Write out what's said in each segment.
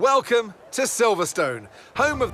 Welcome to Silverstone, home of...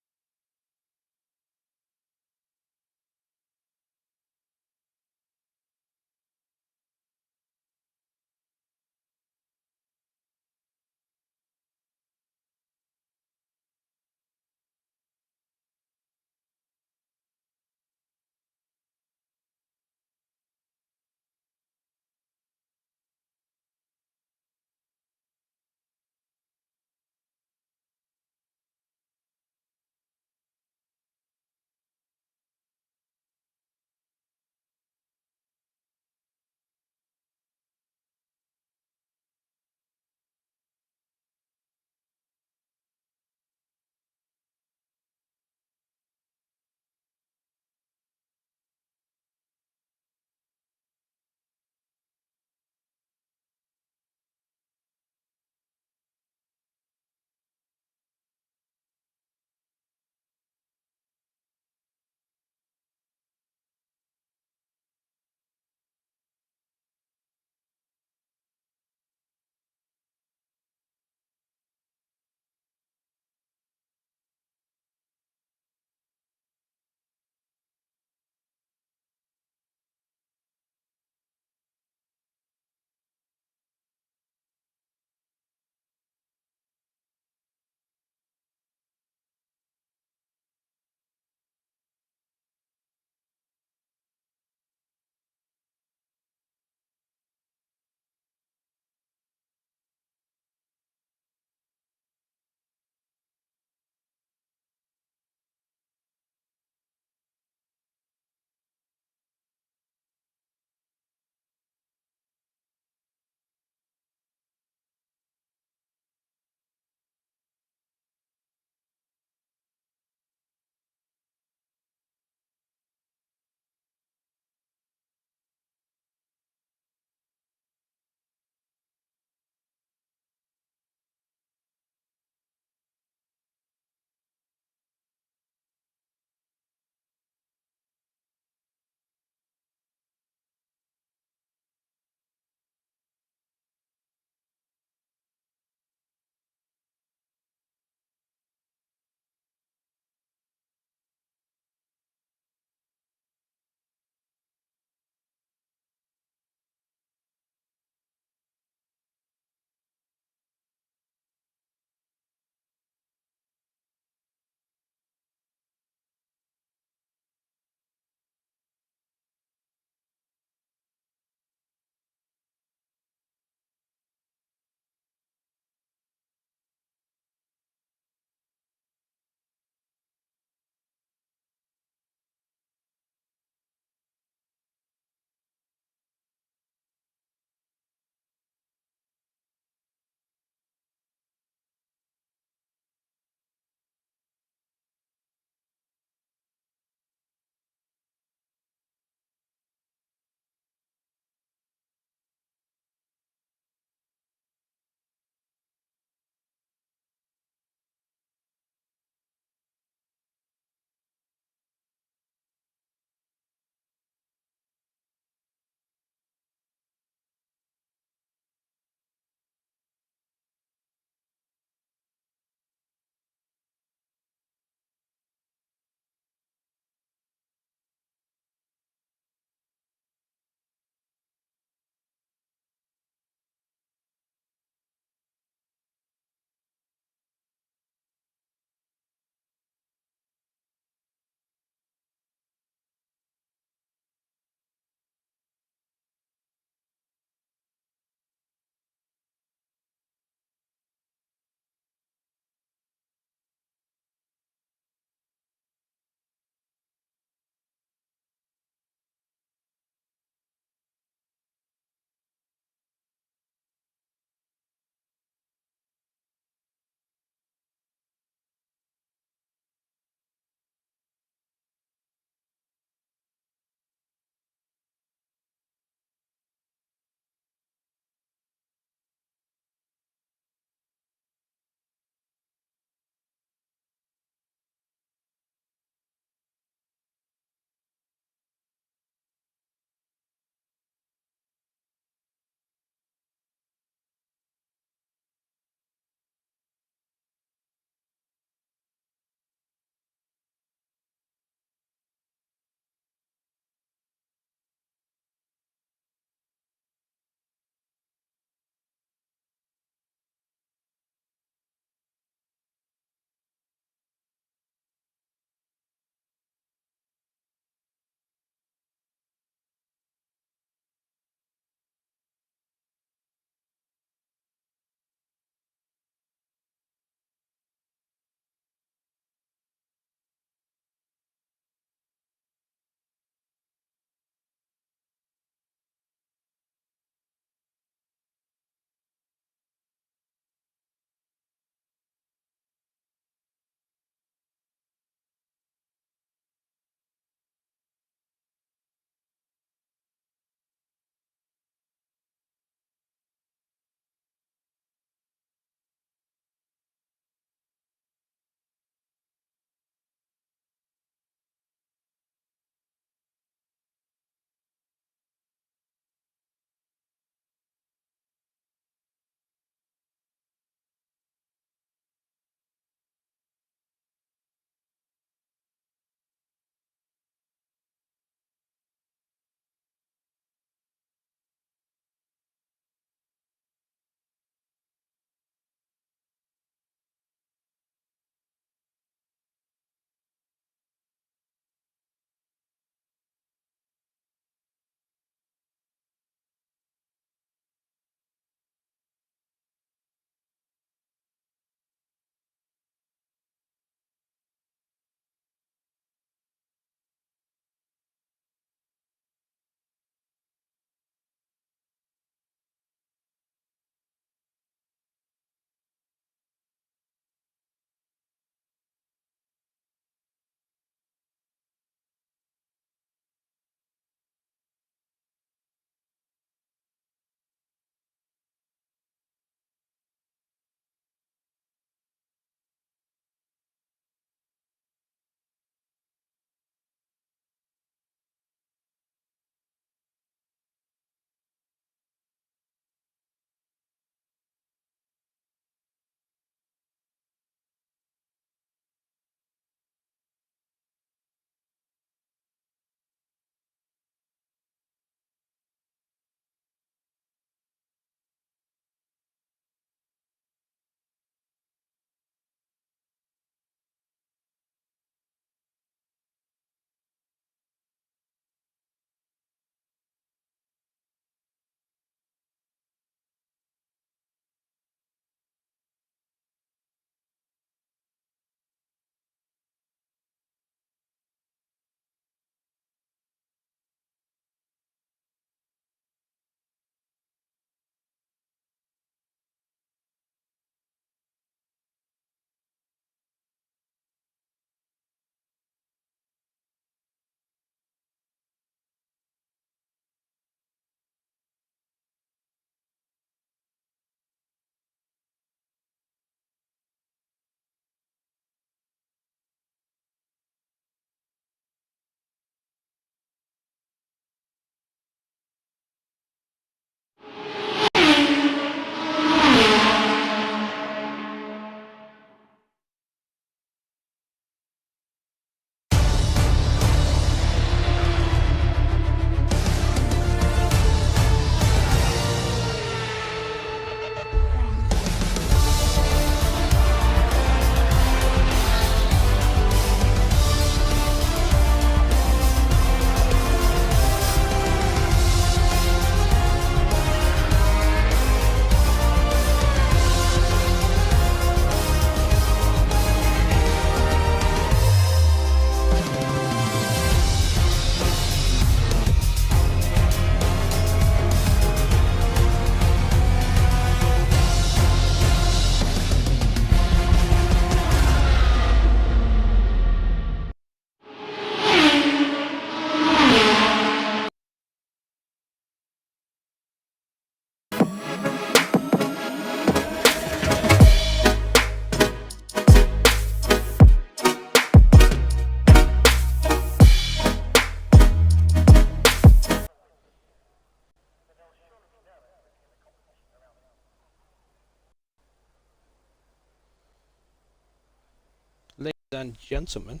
And gentlemen,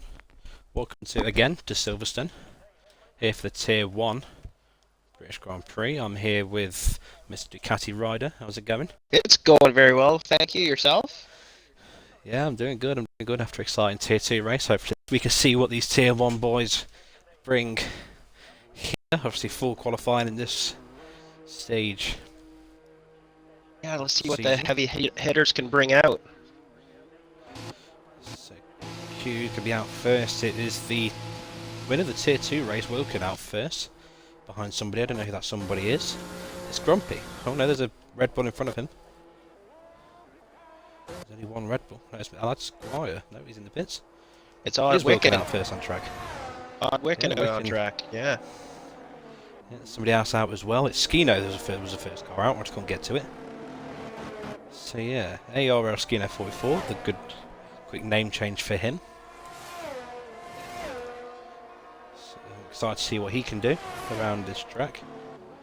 welcome again to Silverstone, here for the Tier 1 British Grand Prix. I'm here with Mr. DucatiRider. How's it going? It's going very well, thank you. Yourself? Yeah, I'm doing good. I'm doing good after an exciting Tier 2 race. Hopefully we can see what these Tier 1 boys bring here. Obviously full qualifying in this stage. Yeah, let's see what the heavy hitters can bring out. So Q could be out first. It is the winner of the Tier 2 race, Wilkin, out first. Behind somebody, I don't know who that somebody is. It's Grumpy. Oh no, there's a Red Bull in front of him. There's only one Red Bull. No, that's Squire. No, he's in the pits. It's Odd Wilkin out first on track. Odd Wicken yeah, on track, yeah. Yeah, somebody else out as well. It's Skino was the first car out. I just can't get to it. So yeah, AERL Skino 44, the good quick name change for him. So excited to see what he can do around this track.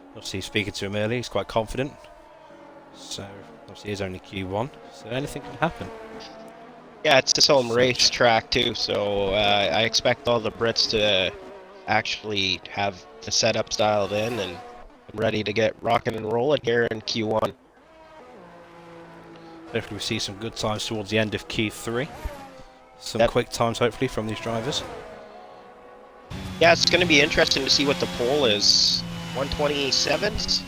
Obviously speaking to him earlier, he's quite confident. So obviously he's only Q1, so anything can happen. Yeah, it's his home race track too, so I expect all the Brits to actually have the setup dialed in, and I'm ready to get rocking and rolling here in Q1. Hopefully we see some good times towards the end of Q3. Some quick times hopefully from these drivers. Yeah, it's going to be interesting to see what the pole is. 127s?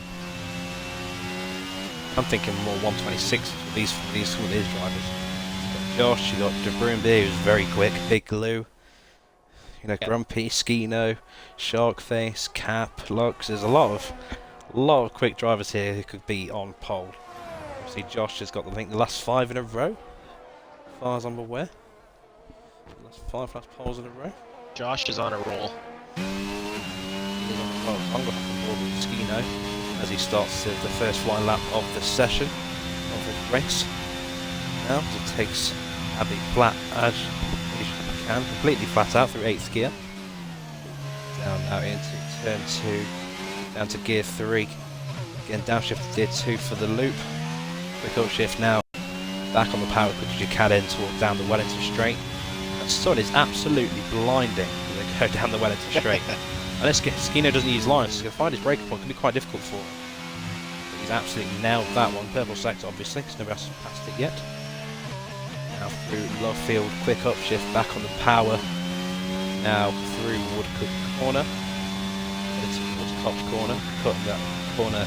I'm thinking more 126 for these some of these drivers. You got Josh, you got De Bruyne, who's very quick, Big Glue, you know, Grumpy, Skino, Sharkface, Cap, Lux. There's a lot of quick drivers here who could be on pole. See, Josh has got, I think, the last 5 in a row, as far as I'm aware. The last 5 last poles in a row. Josh is on a roll. I'm going to have board with Skino as he starts the first flying lap of the session, of the race. Now, it takes Abby flat as he can, completely flat out through 8th gear. Down now into turn 2, down to gear 3. Again, downshift to gear 2 for the loop. Quick upshift now, back on the power quick as you can in towards down the Wellington straight. That sun is absolutely blinding as they go down the Wellington straight. Unless Skino doesn't use lines, to find his breaking point can be quite difficult for him. But he's absolutely nailed that one. Purple sector, obviously, because nobody else has passed it yet. Now through Love Field, quick upshift, back on the power. Now through Woodcook corner. Headed towards Cops corner, cutting that corner.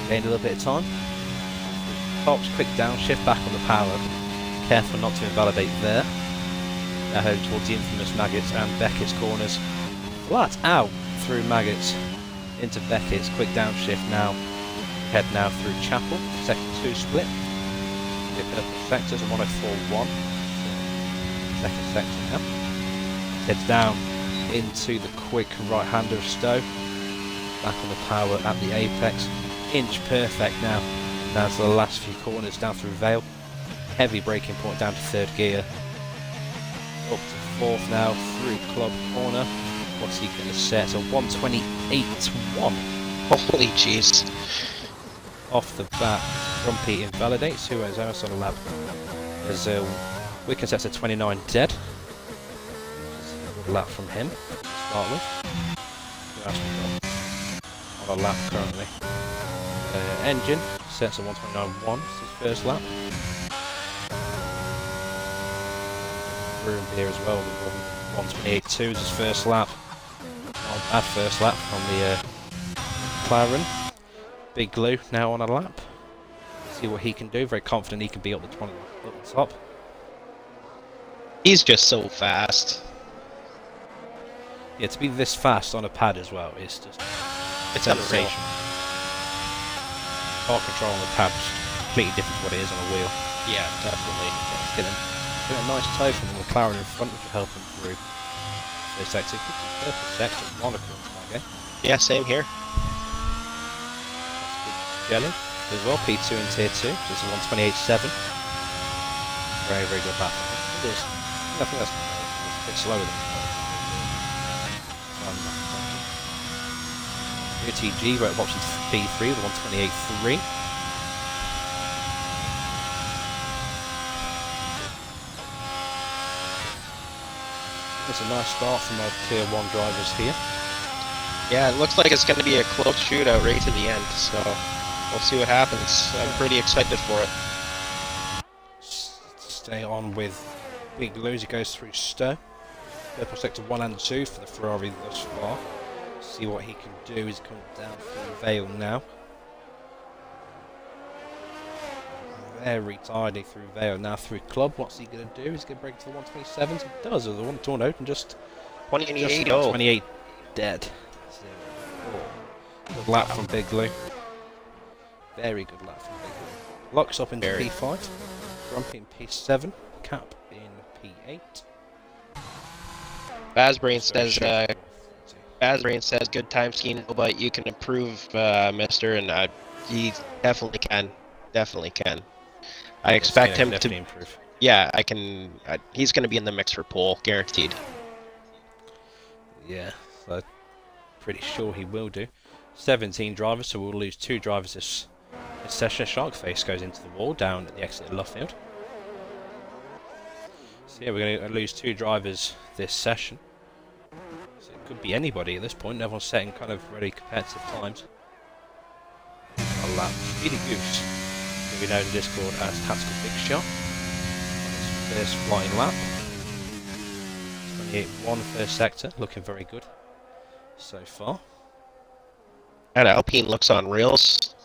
Gained a little bit of time. Cops, quick downshift, back on the power. Careful not to invalidate there. Now heading towards the infamous Maggots and Beckett's corners. Flat out through Maggots into Beckett's, quick downshift now. Head now through Chapel, second 2 split. The purple sectors and 104.1. Second sector now. Heads down into the quick right hander of Stowe. Back on the power at the apex. Inch perfect now. Down to the last few corners down through Vale. Heavy braking point down to 3rd gear. Up to 4th now through Club corner. What's he going to set? So 128.1. Holy jeez. Off the bat, Grumpy invalidates. Who has else on a lap? There's Wicken sets a 29 dead. A lap from him to start with. Who else we got on a lap currently? Engine sets a 129.1. It's his first lap. Room here as well. 128.2 is his first lap. Not a bad first lap from the McLaren. Big Glue now on a lap. See what he can do. Very confident he can be up the 20 up the top. He's just so fast. Yeah, to be this fast on a pad as well is just sensational. Car control on the pad is completely different to what it is on a wheel. Yeah, definitely. Get a nice toe from the McLaren in front, which will help him through. This sector, purple sector, Monaco into that game. Yeah, same here. Jelly as well, P2 in Tier 2, just a 128.7. Very, very good lap. I think that's a bit slower than UTG, right option P3 with 128.3. It's a nice start from our Tier 1 drivers here. Yeah, it looks like it's going to be a close shootout right to the end, so we'll see what happens. I'm pretty excited for it. Stay on with Big Lou as he goes through Stowe. Purple sector 1 and 2 for the Ferrari thus far. See what he can do. He's coming down through Vale now. Very tidy through Vale, now through Club. What's he going to do? He's going to break to the 127s. He does, with the one torn open, just 28. 28 dead. Good lap from Big Lou. Very good lap from Big Lou. Locks up into P5. Grumpy in P7. Cap in P8. Bazbrain says good time skiing, but you can improve, mister, and he definitely can. Definitely can. I expect him to improve. Yeah, he's going to be in the mix for pole, guaranteed. Yeah, so pretty sure he will do. 17 drivers, so we'll lose 2 drivers this session. Sharkface goes into the wall down at the exit of Luffield. So yeah, we're going to lose 2 drivers this session. So it could be anybody at this point. Everyone's setting kind of really competitive times. A lap. Speedy Goose, who we know in Discord as Tactical Big Shot. On his first flying lap. 28-1 first sector, looking very good so far. That Alpine looks on rails.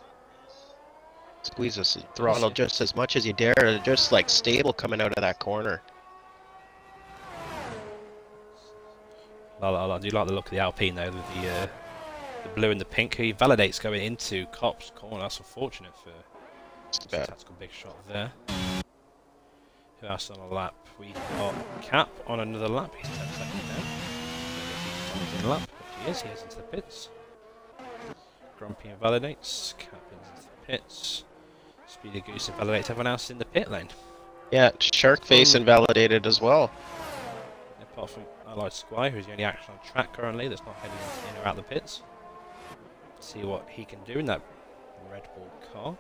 Squeeze the throttle just as much as you dare. They're just like stable coming out of that corner. I do like the look of the Alpine though, with the blue and the pink. He validates going into Cop's corner. That's unfortunate for Tactical Big Shot there. Who else on a lap? We got Cap on another lap. He's 10 seconds down. I guess he's in lap, but he is. He heads into the pits. Grumpy invalidates. Cap into the pits. Speedy Goose invalidates everyone else in the pit lane. Yeah, Sharkface invalidated as well. Apart from Allied Squire, who's the only actor on track currently that's not heading in or out the pits. See what he can do in that Red Bull car.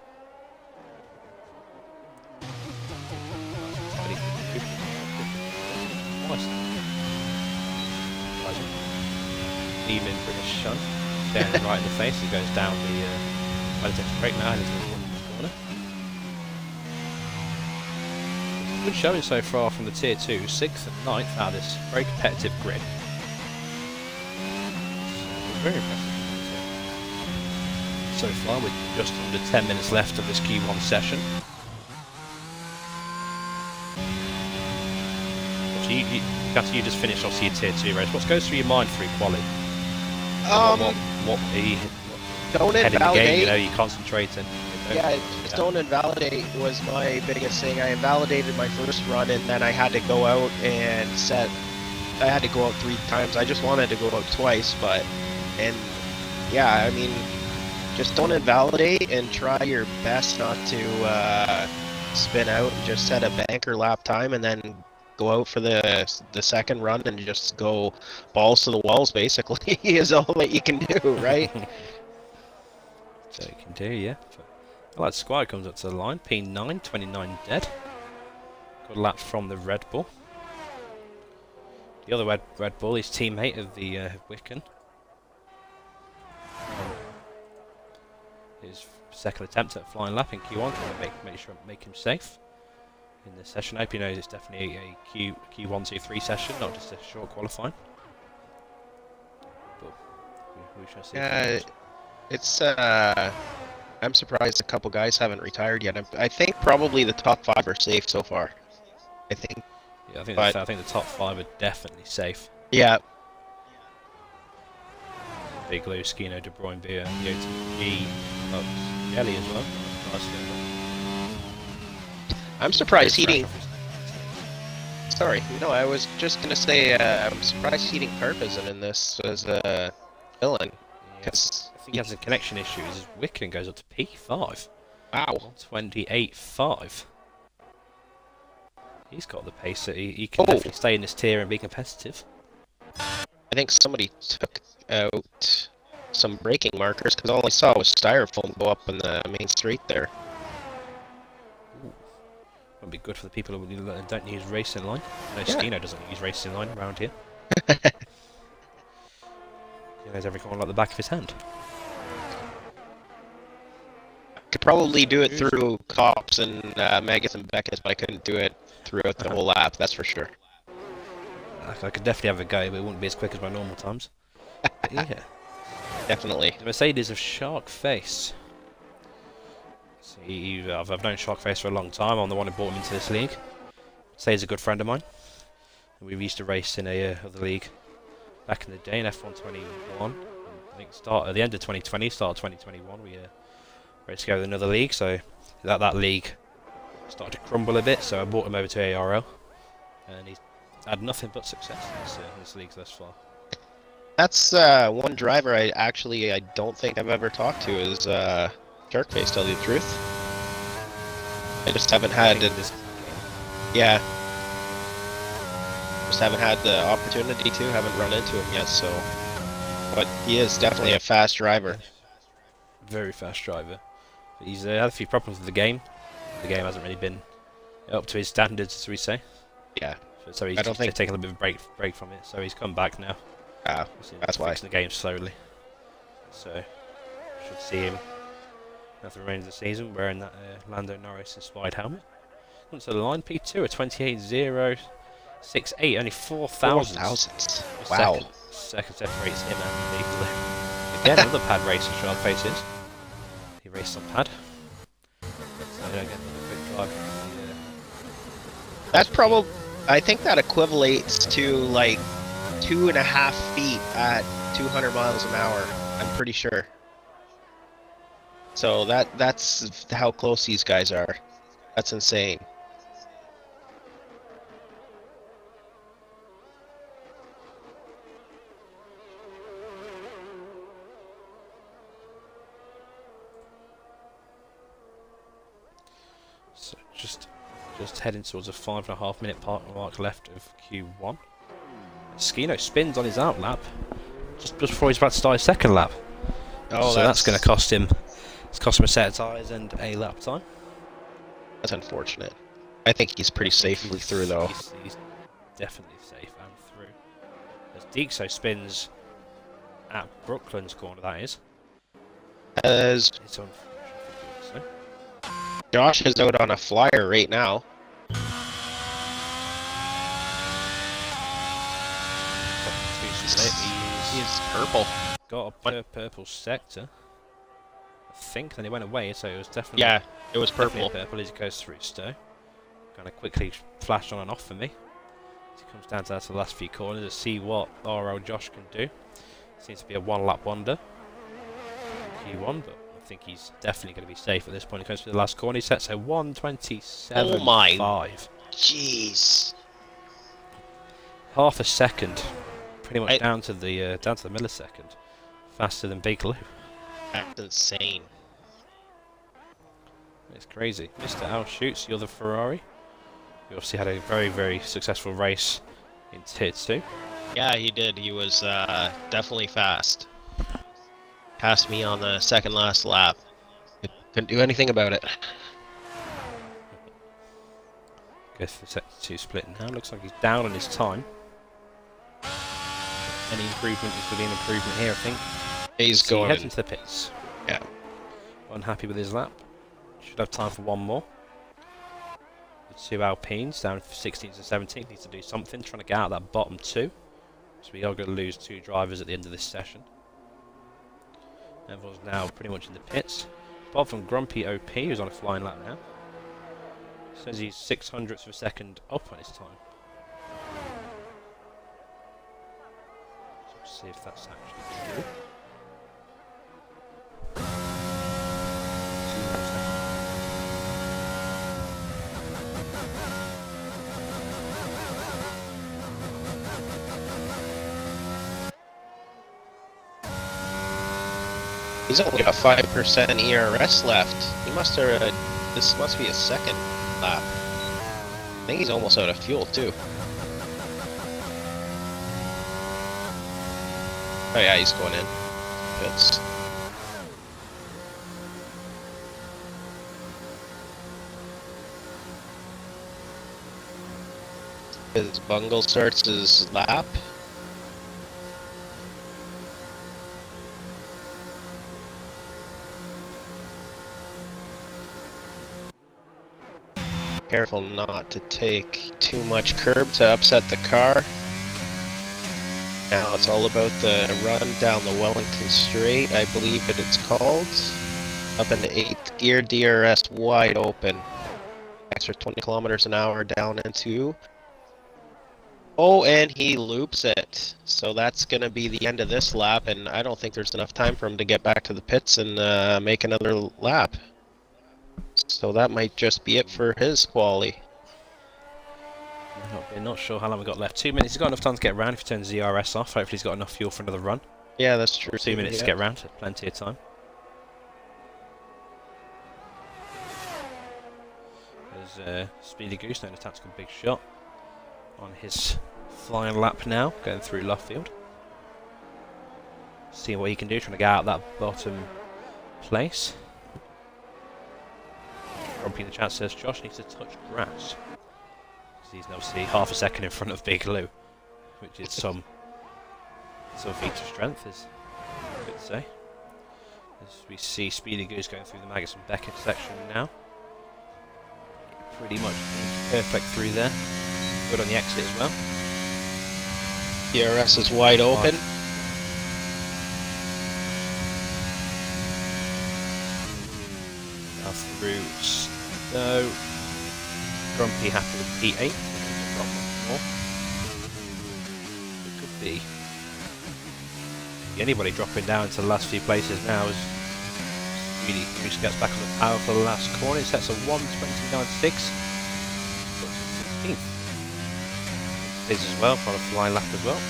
Even British Sun, staring right in the face. He goes down the brake now into the corner. Good showing so far from the Tier 2, 6th and 9th out of this very competitive grid. Very impressive. So far, with just under 10 minutes left of this Q1 session. You just finished off your Tier 2 race. What goes through your mind through quali? What are you don't heading the invalidate. game, you know, you're concentrating. Yeah, just don't invalidate was my biggest thing. I invalidated my first run, and then I had to go out and I had to go out 3 times. I just wanted to go out twice, yeah, I mean, just don't invalidate and try your best not to spin out and just set a banker lap time, and then go out for the second run and just go balls to the walls, basically, is all that you can do, right? So you can do, yeah. Allied Squire comes up to the line. P9, 29 dead. Good lap from the Red Bull. The other Red Bull, his teammate of the Wicken. His second attempt at a flying lap in Q1, trying to make him safe in this session. I hope he knows it's definitely a Q1, 2, 3 session, not just a short qualifying. But we shall see. It's I'm surprised a couple guys haven't retired yet. I think probably the top 5 are safe so far. I think. Yeah, I think the top 5 are definitely safe. Yeah. Big Lou, Skino, De Bruyne, Beer, Yoti, Kelly as well. I'm surprised Heating. Sorry, no, I was just gonna say I'm surprised Heating Carp isn't in this as a villain. Yes. I think he has a connection issue. His Wicken goes up to P5. Wow. 28.5. He's got the pace that he can definitely stay in this tier and be competitive. I think somebody took out some braking markers because all I saw was styrofoam go up in the main street there. Would be good for the people who don't use racing line. I know Skino doesn't use racing line around here. He knows every corner like the back of his hand. Could probably do it through Cops and Megas and Beckett's, but I couldn't do it throughout the whole lap, that's for sure. I could definitely have a go, but it wouldn't be as quick as my normal times. But yeah. Definitely. The Mercedes of Shark Face. So I've known Shark Face for a long time. I'm the one who brought him into this league. Say he's a good friend of mine. We used to race in a other league back in the day in F121. I think at the end of 2020, start of 2021, we raced together in another league. So that league started to crumble a bit. So I brought him over to AERL, and he's had nothing but success in this league thus far. That's one driver I don't think I've ever talked to is Sharkface, tell you the truth. I just haven't had it. Yeah. Just haven't had the opportunity to, haven't run into him yet, so. But he is definitely a fast driver. Very fast driver. But he's had a few problems with the game. The game hasn't really been up to his standards, as we say. Yeah. So he's taking a little bit of a break from it. So he's come back now. Ah, that's why. Fixing the game slowly. So should see him at the remainder of the season wearing that Lando Norris inspired helmet. Onto the line, P2 at 28.068, only 4 thousandths. Wow. Second separates him and Big Blue. Again, another pad racer, Shark Faces. He raced on pad. So again, another quick drive. That's probably. I think that equivalates to like 2.5 feet at 200 miles an hour. I'm pretty sure. So that's how close these guys are. That's insane. So just heading towards a 5.5 minute mark left of Q1. Skino spins on his out lap just before he's about to start his second lap. Oh, so that's going to cost him. It's cost him a set of tyres and a lap time. That's unfortunate. I think he's pretty safely through though. He's definitely safe and through. As Dixo spins at Brooklyn's corner, that is. As It's unfortunate. Josh is out on a flyer right now. He's purple. Got a purple sector, I think. Then he went away, so it was definitely it was purple. Purple as he goes through Stowe. Kind of quickly flash on and off for me. As he comes down to the last few corners to see what RL Josh can do. Seems to be a one-lap wonder. Q1, but I think he's definitely going to be safe at this point. He goes through the last corner. He sets a 1:27.5. Oh my! Jeez. Half a second. Pretty much down to the millisecond, faster than Big Lou. That's insane. It's crazy. Mr. Al shoots the other Ferrari. He obviously had a very, very successful race in Tier 2. Yeah, he did. He was definitely fast. Passed me on the second last lap. Couldn't do anything about it. Goes for the Sector 2 split now. Looks like he's down on his time. Any improvement is within improvement here, I think. He's so going. He heads into the pits. Yeah. Unhappy with his lap. Should have time for one more. The two Alpines down for 16th and 17th needs to do something, trying to get out of that bottom two. So we are going to lose 2 drivers at the end of this session. Everyone's now pretty much in the pits. Apart from Grumpy OP, who's on a flying lap now. Says he's 600ths of a second up on his time. See if that's actually true. He's only got 5% ERS left. He must have. This must be a second lap. I think he's almost out of fuel too. Oh yeah, he's going in. Pits. His bungle starts his lap. Careful not to take too much curb to upset the car. Now it's all about the run down the Wellington Straight, I believe it's called. Up into 8th gear, DRS wide open. Extra 20 kilometers an hour down into... Oh, and he loops it. So that's going to be the end of this lap, and I don't think there's enough time for him to get back to the pits and make another lap. So that might just be it for his quali. Not sure how long we've got left. 2 minutes. He's got enough time to get around if he turns the DRS off. Hopefully he's got enough fuel for another run. Yeah, that's true. 2 minutes to get around. Plenty of time. There's Speedy Goose, known as Tactical Big Shot, on his flying lap now, going through Luffield. Seeing what he can do, trying to get out of that bottom place. Grumpy in the chat says Josh needs to touch grass. He's obviously half a second in front of Big Lou, which is some feat of strength, as I could say. As we see Speedy Goose going through the Maggotts and Beckett section now. Pretty much perfect through there. Good on the exit as well. DRS is wide open. Now through Stowe. Grumpy happy with P8. Drop one more. It could be anybody dropping down to the last few places now as Speedy Goose gets back on the power for the last corner. It sets a 1:29.6. 16th. Fizz as well, trying to fly lap as well.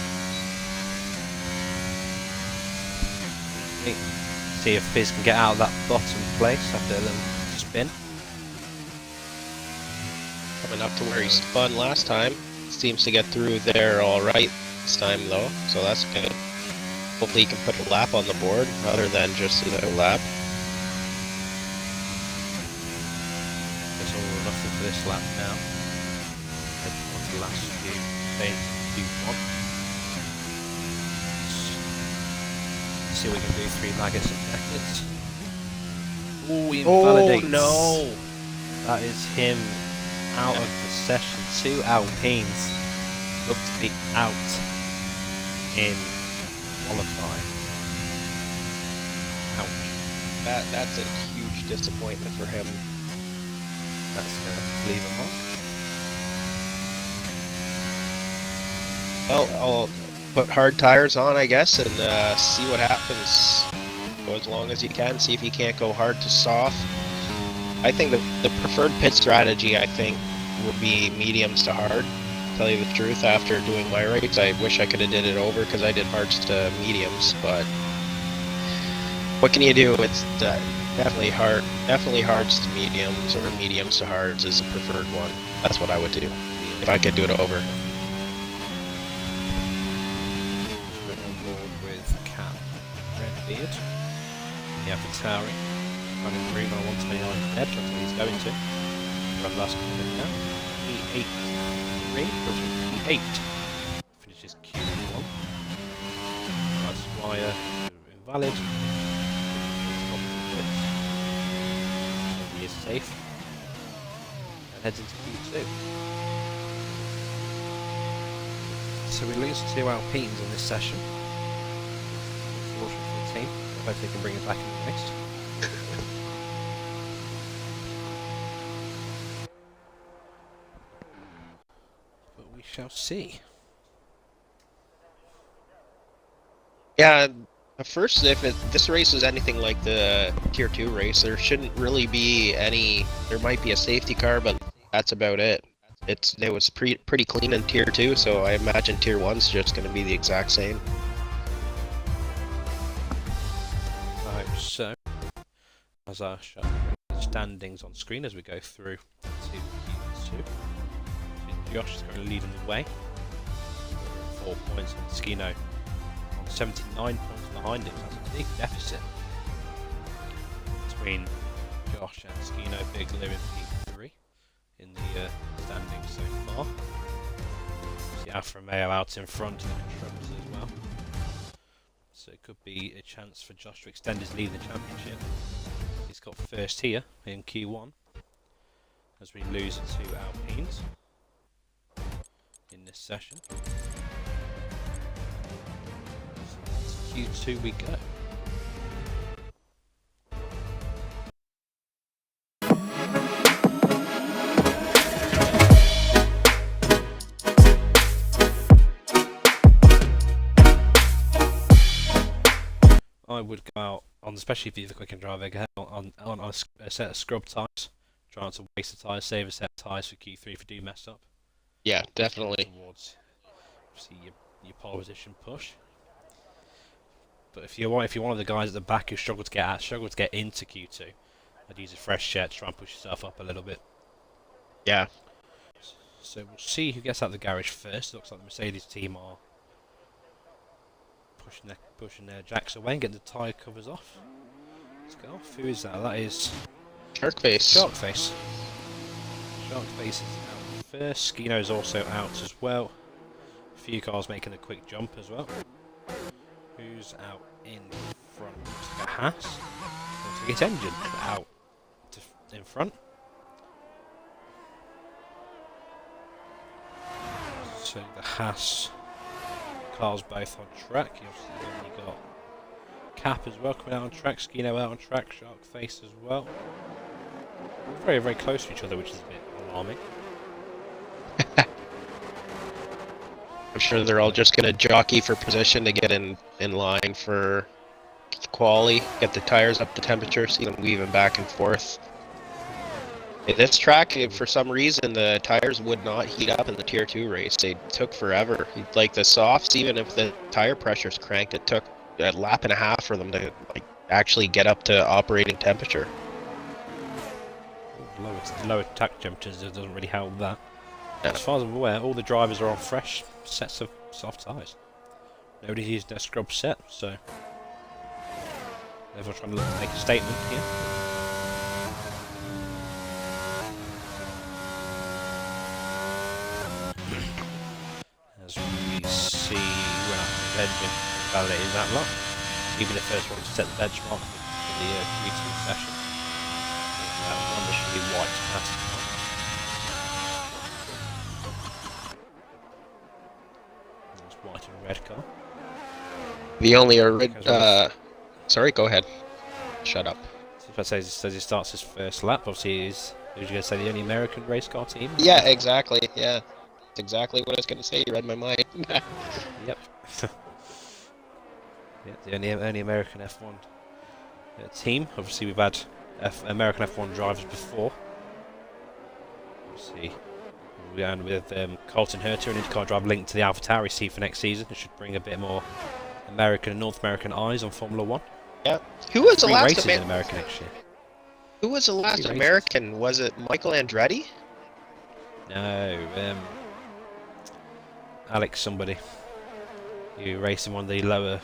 See if Fizz can get out of that bottom place after a little spin. Coming up to where he spun last time. Seems to get through there alright this time though, so that's good. Hopefully he can put a lap on the board rather than just another lap. It's all or nothing for this lap now. Head on the last few stages, Q1. See what we can do. 3 Maggotts and Beckett. Oh, he invalidates. Oh no! That is him out of the session. 2 Alpines look to be out in qualifying. Ouch. That's a huge disappointment for him. That's going to leave him on. Well, I'll put hard tires on, I guess, and see what happens. Go as long as you can, see if you can't go hard to soft. I think the preferred pit strategy, I think, would be mediums to hard. To tell you the truth, after doing my race, I wish I could have did it over because I did hards to mediums, but what can you do? It's definitely hards to mediums, or mediums to hards is the preferred one. That's what I would do if I could do it over. Redbeard. Yeah, for Tauri. Running green on 129 edge, that's what he's going to. Run last corner now. P8 3, P8. Finishes Q1. That's Wire invalid. He is safe. And heads into Q2. So we lose 2 Alpines in this session. Unfortunate for the team. I hope they can bring it back in the race. But we shall see. Yeah, at first, if this race is anything like the Tier 2 race, there shouldn't really be any... There might be a safety car, but that's about it. It was pretty clean in Tier 2, so I imagine Tier 1's just going to be the exact same. I hope so. As I show the standings on screen as we go through to Q2. Josh is currently leading the way. 4 points, and Skino on 79 points behind him. That's a big deficit between Josh and Skino, Big Lou in P3 in the standings so far. See Alfa Romeo out in front of the constructors as well. So it could be a chance for Josh to extend his lead in the championship. He's got first here in Q1. as we lose 2 Alpines in this session. So Q2 we go. I would go out on, especially if you're the quick and drive again, on a set of scrub tyres, try not to waste the tyres, save a set of tyres for Q3 if you do mess up. Yeah, definitely. Towards see your pole position push. But if you're one of the guys at the back who struggle to get into Q2, I'd use a fresh set to try and push yourself up a little bit. Yeah. So we'll see who gets out of the garage first. It looks like the Mercedes team are pushing their jacks away and getting the tyre covers off. Let's go off. Who is that? That is Sharkface. Sharkface. Sharkface is out first. Skino's also out as well. A few cars making a quick jump as well. Who's out in front? Looks like a Haas. Looks like its engine out in front. So the Haas cars both on track. You've only got Cap as well coming out on track, Skino out on track, Sharkface as well. Very, very close to each other, which is a bit alarming. I'm sure they're all just going to jockey for position to get in line for quali, get the tires up to temperature, see them weaving back and forth. In this track, for some reason, the tires would not heat up in the Tier 2 race. They took forever. Like the softs, even if the tire pressure's cranked, it took a lap and a half for them to actually get up to operating temperature. Lower tack temperatures doesn't really help that. Yeah. As far as I'm aware, all the drivers are on fresh sets of soft tyres. Nobody's used their scrub set, so everyone's trying to make a statement here. As we see when I'm engine validating that lot, even the first one to set the benchmark for the Q2 session. That wonderfully white plastic car. There's white and red car. The only sorry, go ahead. Shut up. So if I say says he starts his first lap, obviously he's going to say the only American race car team. Yeah, exactly. Yeah, that's exactly what I was going to say. You read my mind. Yep. Yeah, the only American F1 team. Obviously, we've had American F1 drivers before. Obviously, we're going with Colton Herter, an IndyCar driver linked to the AlphaTauri team for next season. It should bring a bit more American and North American eyes on Formula 1. Yeah. Who was the 3 last races in America next year? Who was the last 3 American? Was it Michael Andretti? No, Alex somebody. You raced in one of the lower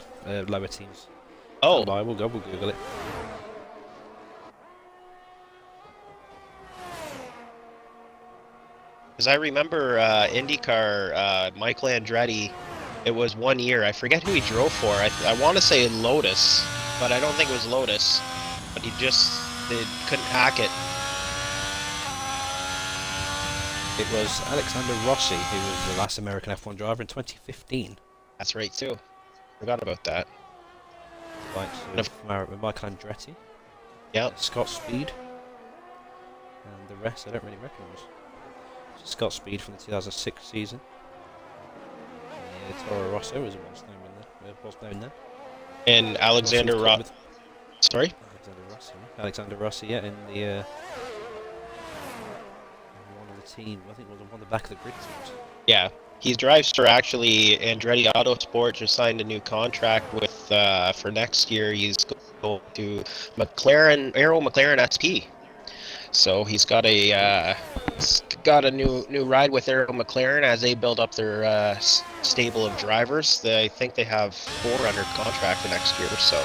teams. Oh. We'll Google it. Because I remember IndyCar, Michael Andretti, it was 1 year. I forget who he drove for. I want to say Lotus, but I don't think it was Lotus. But they couldn't hack it. It was Alexander Rossi who was the last American F1 driver in 2015. That's right, too. Forgot about that. Like Michael Andretti. Yep. Scott Speed. And the rest I don't really recognise. Scott Speed from the 2006 season. Toro Rosso was known then. And Alexander Rossi. Sorry? Alexander Rossi, yeah, in the one of the team. I think it was one of the back of the grid teams. Yeah, he drives for actually Andretti Autosport. Just signed a new contract with for next year. He's going to Aero McLaren SP. So he's got a new ride with Aero McLaren as they build up their stable of drivers. I think they have 4 under contract for next year. So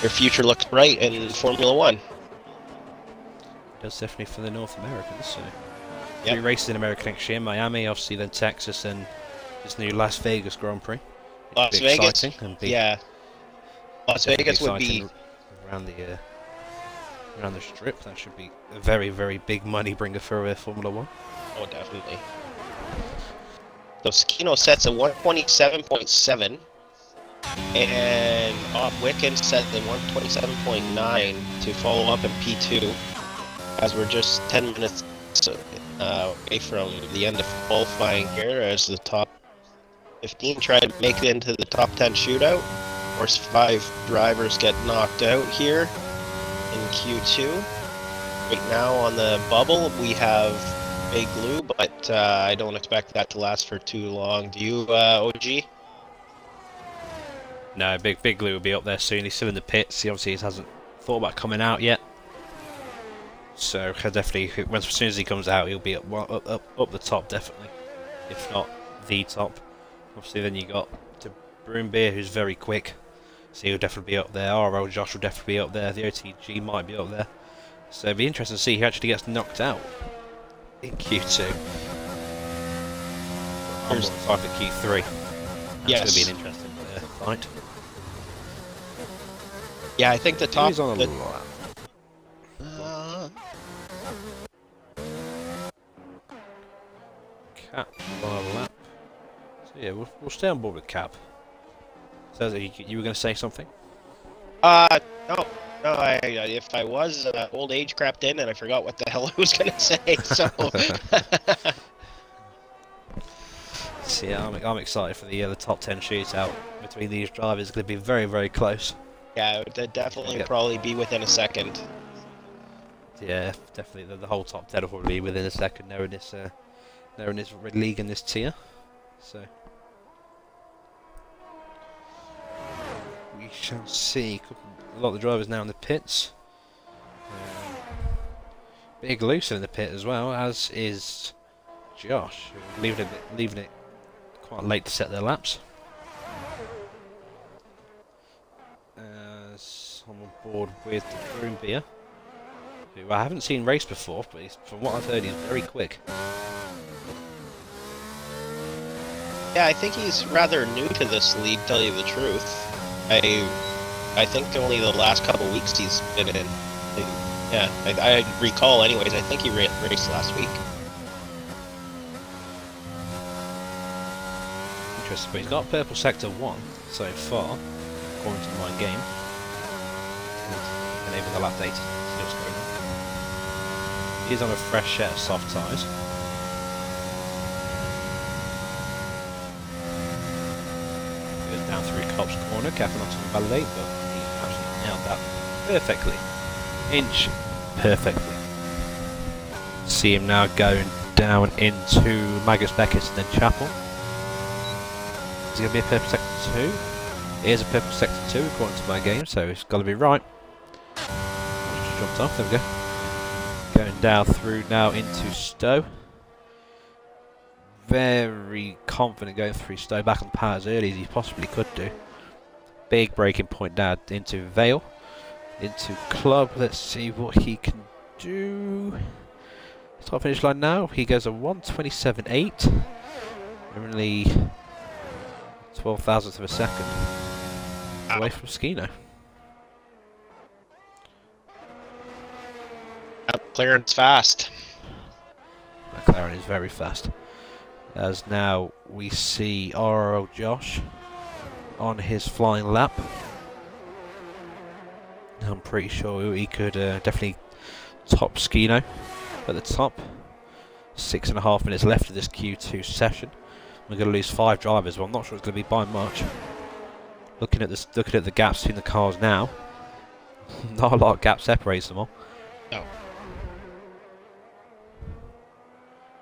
their future looks bright in Formula 1. It does definitely for the North Americans. So yep. 3 races in America next year: Miami, obviously, then Texas, and this new Las Vegas Grand Prix. Las Vegas, and yeah. Las Vegas would be around the around the strip. That should be a very, very big money bringer for Formula 1. Oh, definitely. So Skino sets a 127.7, and Wickens set the 127.9 to follow up in P2, as we're just 10 minutes away from the end of qualifying here, as the top 15 try to make it into the top 10 shootout. Of course, 5 drivers get knocked out here in Q2. Right now on the bubble, we have Big Lou, but I don't expect that to last for too long. Do you, OG? No, Big Lou will be up there soon. He's still in the pits. He obviously hasn't thought about coming out yet. So he'll definitely, as soon as he comes out, he'll be up the top, definitely. If not the top. Obviously, then you got the Broombeer, who's very quick. So he'll definitely be up there. AERL Josh will definitely be up there. The OTG might be up there. So it'll be interesting to see who actually gets knocked out in Q2. Here's the fight for Q3. That's Yes. going to be an interesting fight. Yeah, I think the top... Who's on the lap? Cap by a lap. So yeah, we'll stay on board with Cap. So you were going to say something? No. If I was, old age crept in and I forgot what the hell I was gonna say, so... So yeah, I'm excited for the top 10 shootout between these drivers. It's going to be very, very close. Yeah, it would definitely probably be within a second. Yeah, definitely. The whole top 10 will probably be within a second. They're in this league, in this tier. So we shall see. A lot of the drivers now in the pits. Big Looser in the pit as well, as is Josh, leaving it quite late to set their laps. As I'm on board with the Broombeer, who I haven't seen race before, but from what I've heard, he's very quick. Yeah, I think he's rather new to this league, tell you the truth. I think only the last couple weeks he's been in. Yeah, I recall anyways, I think he raced last week. Interesting, but he's got purple sector 1 so far, according to my game. Enable the lap data, see what's going on. He's on a fresh set of soft tyres. Goes down through Cops Corner, capping onto the validate, but he actually nailed that perfectly. Inch perfectly. See him now going down into Magus Beckett and then Chapel. Is it going to be a purple sector 2? It is a purple sector 2 according to my game, so it's got to be right. Just jumped off, there we go. Going down through now into Stowe. Very confident going through Stowe, back on the power as early as he possibly could do. Big braking point down into Vale. Into Club, let's see what he can do. Start finish line now, he goes a 1:27.8. Only 12 thousandths of a second away from Skino. McLaren's fast. McLaren is very fast. As now we see AERL Josh on his flying lap. I'm pretty sure he could definitely top Skino at the top. 6.5 minutes left of this Q2 session. We're going to lose 5 drivers. Well, I'm not sure it's going to be by much. Looking at the gaps between the cars now, not a lot of gap separates them all. No.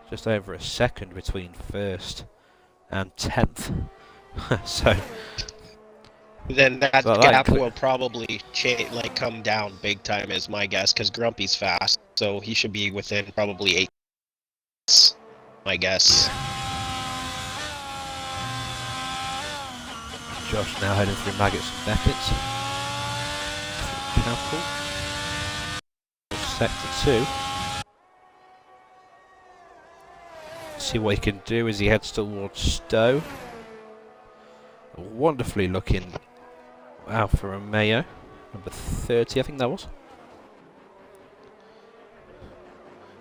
Just over a second between first and 10th. So then that gap will probably come down big time, is my guess, because Grumpy's fast, so he should be within probably 8. My guess. Josh now heading through Maggots and Beckett. Chapel. Sector 2. See what he can do as he heads towards Stowe. A wonderfully looking Alfa Romeo. Number 30, I think that was.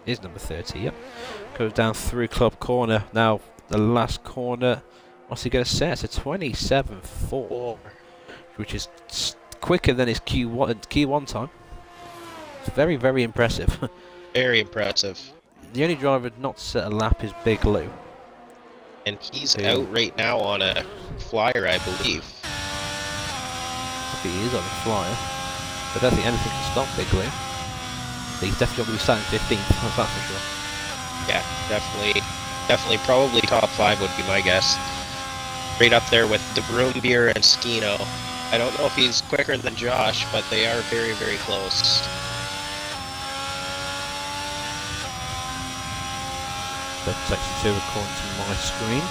is number 30, yep. Goes down through Club Corner. Now, the last corner, what's he going to set? It's a 27.4, which is quicker than his Q1 time. It's very, very impressive. Very impressive. The only driver not to set a lap is Big Lou. And he's out right now on a flyer, I believe. He is on a flyer. But I don't think anything can stop Big Lou. But he's definitely going to be starting 15th, that's for sure. Yeah, definitely. Definitely, probably top 5 would be my guess. Right up there with De Beer and Skino. I don't know if he's quicker than Josh, but they are very, very close. Section 2 according to my screen.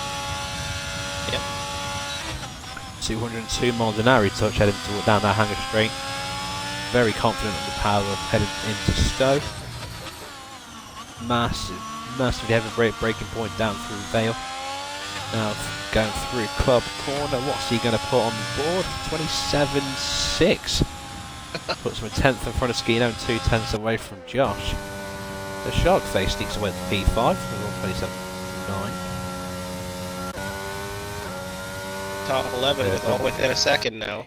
Yep. 202 miles an hour he touch heading down that hanger straight. Very confident on the power heading into Stowe. Massively heavy braking point down through Vale. Now going through Club Corner, what's he going to put on the board? 27.6. Puts him a 10th in front of Skino and 2 tenths away from Josh. The Shark Face sneaks away to P5 with 27.9. Top 11 with all within a second now.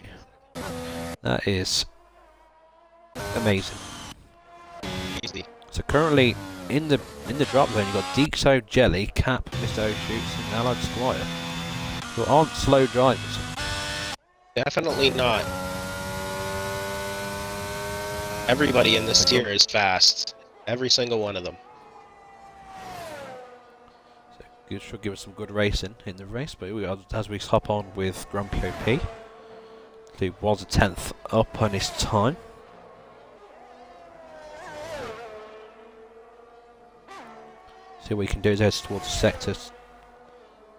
That is amazing. Easy. So currently in the drop zone you've got Deexo, Jelly, Cap, Mr. O'Shoots and Allied Squire, who aren't slow drivers. Definitely not. Everybody in this tier is fast. Every single one of them. So it should give us some good racing in the race, but as we hop on with Grumpy OP, who was a 10th up on his time. See what we can do is head towards the sector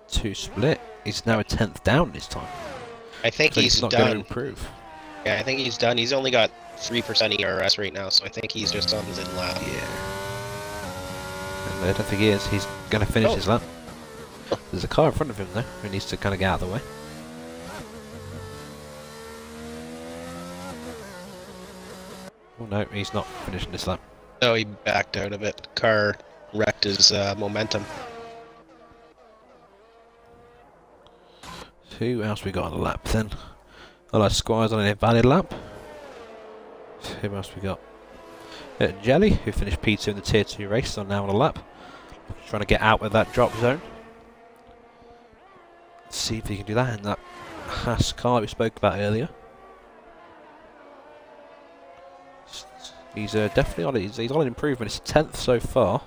2 split. He's now a 10th down this time. I think so he's not done. going to improve. Yeah, I think he's done. He's only got 3% ERS right now, so I think he's just on his in lap. Yeah. And I don't think he is. He's going to finish his lap. There's a car in front of him though, who needs to kind of get out of the way. Oh no, he's not finishing this lap. No, he backed out of it. Car wrecked his momentum. Who else we got on the lap then? Squire's on an invalid lap. Who else we got? Jelly, who finished P2 in the Tier 2 race, on now on a lap. Trying to get out of that drop zone. Let's see if he can do that in that Haas car we spoke about earlier. He's definitely on it. He's on an improvement. It's 10th so far.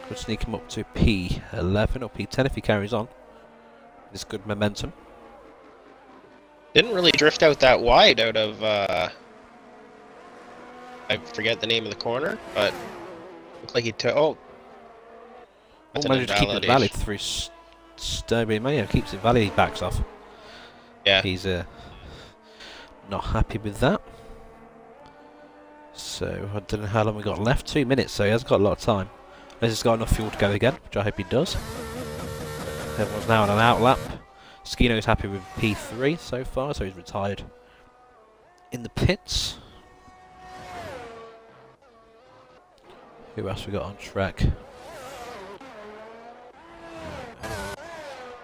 Could sneak him up to P11 or P10 if he carries on. This good momentum. Didn't really drift out that wide out of, I forget the name of the corner, but looked like he took, that's an managed to keep it valid through Stowe. Yeah, keeps it valid, he backs off. Yeah. He's not happy with that. So, I don't know how long we got left. 2 minutes, so he has got a lot of time. Unless he's got enough fuel to go again, which I hope he does. Everyone's now on an out lap. Skino's happy with P3 so far, so he's retired. In the pits. Who else we got on track?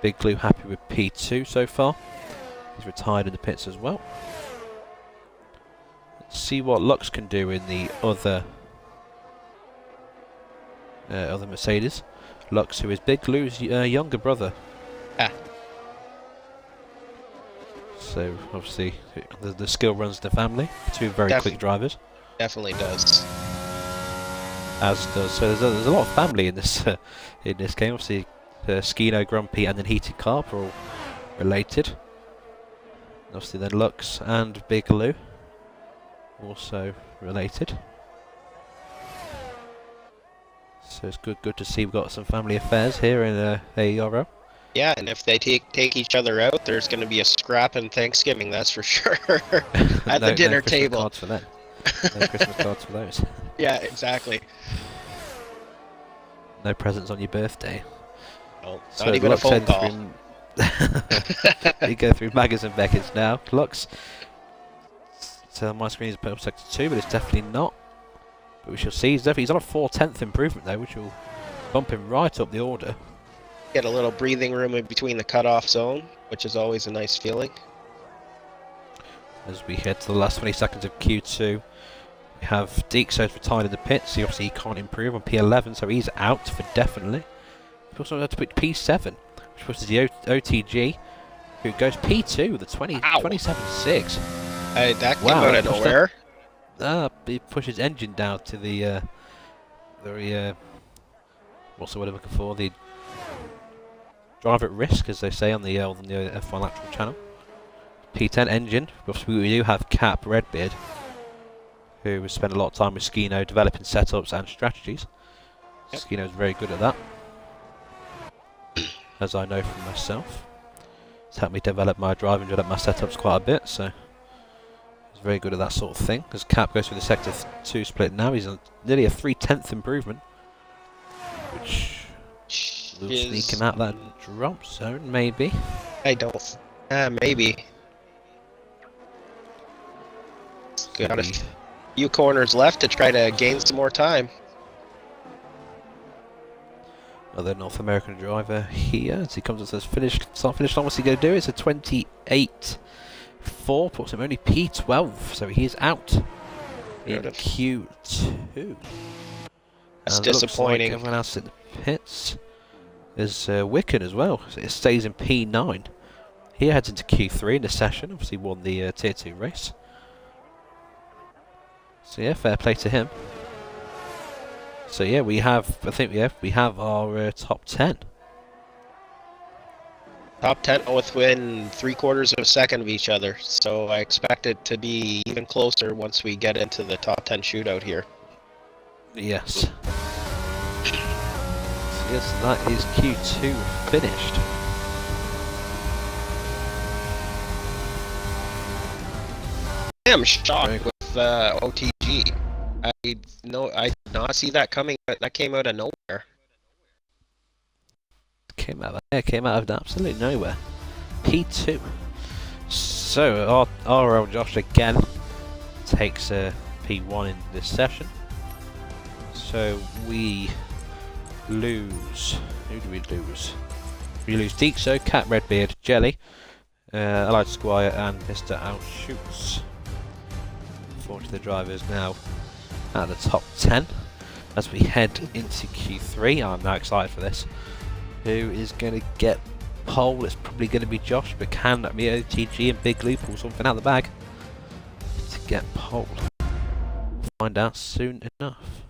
Big Blue happy with P2 so far. He's retired in the pits as well. Let's see what Lux can do in the other Mercedes. Lux, who is Big Blue's younger brother. Ah. So obviously the skill runs the family. 2 very quick drivers. Definitely does. As does. So there's a lot of family in this game. Obviously, Skino, Grumpy, and then Heated Carp are all related. Obviously, then Lux and Big Lou also related. So it's good to see we've got some family affairs here in AERL. Yeah, and if they take each other out, there's going to be a scrap in Thanksgiving, that's for sure. At the dinner table. Cards for that. No Christmas cards for those. Yeah, exactly. No presents on your birthday. No, So not even a phone call. We go through Maggers and Beckets now. Lux. So my screen is put up sector 2, but it's definitely not. But we shall see. He's on a 4/10 improvement though, which will bump him right up the order. Get a little breathing room in between the cutoff zone, which is always a nice feeling. As we head to the last 20 seconds of Q2, we have Deekso's retired in the pits. He obviously can't improve on P11, so he's out for definitely. We also have to put P7, which pushes the OTG, who goes P2 with a 27.6. That came out of nowhere. He pushes engine down to the very what's the word I'm looking for? The drive at risk, as they say on the F1 lateral channel. P10 engine. We do have Cap Redbeard, who has spent a lot of time with Skino developing setups and strategies. Yep. Skino's very good at that, as I know from myself. It's helped me develop my driving, develop my setups quite a bit, so he's very good at that sort of thing. As Cap goes through the Sector 2 split now, he's on nearly a 3/10 improvement, which will sneak him out that drop zone, maybe. I don't. Maybe. Got a few corners left to try to gain some more time. Another North American driver here as he comes to this finish line. What's he going to do? It's a 28.4, puts him only P12, so he is out in Q2. That's and disappointing. Like everyone else in the pits is Wicken as well. So it stays in P9. He heads into Q3 in the session. Obviously won the Tier 2 race. So yeah, fair play to him. So yeah, we have our top 10. Top 10 within 3/4 of a second of each other. So I expect it to be even closer once we get into the top 10 shootout here. Yes. So yes, that is Q2 finished. I am shocked with OTG. I did not see that coming. That came out of nowhere. Came out of absolutely nowhere. P2. So our Josh again takes a P1 in this session. So we lose. Who do we lose? We lose Deekso, Cat Redbeard, Jelly, Allied Squire, and Mr. Outshoots. The drivers now at the top 10 as we head into Q3. I'm now excited for this. Who is going to get pole? It's probably going to be Josh, but can that be OTG and Big Lou pull something out of the bag to get pole? We'll find out soon enough.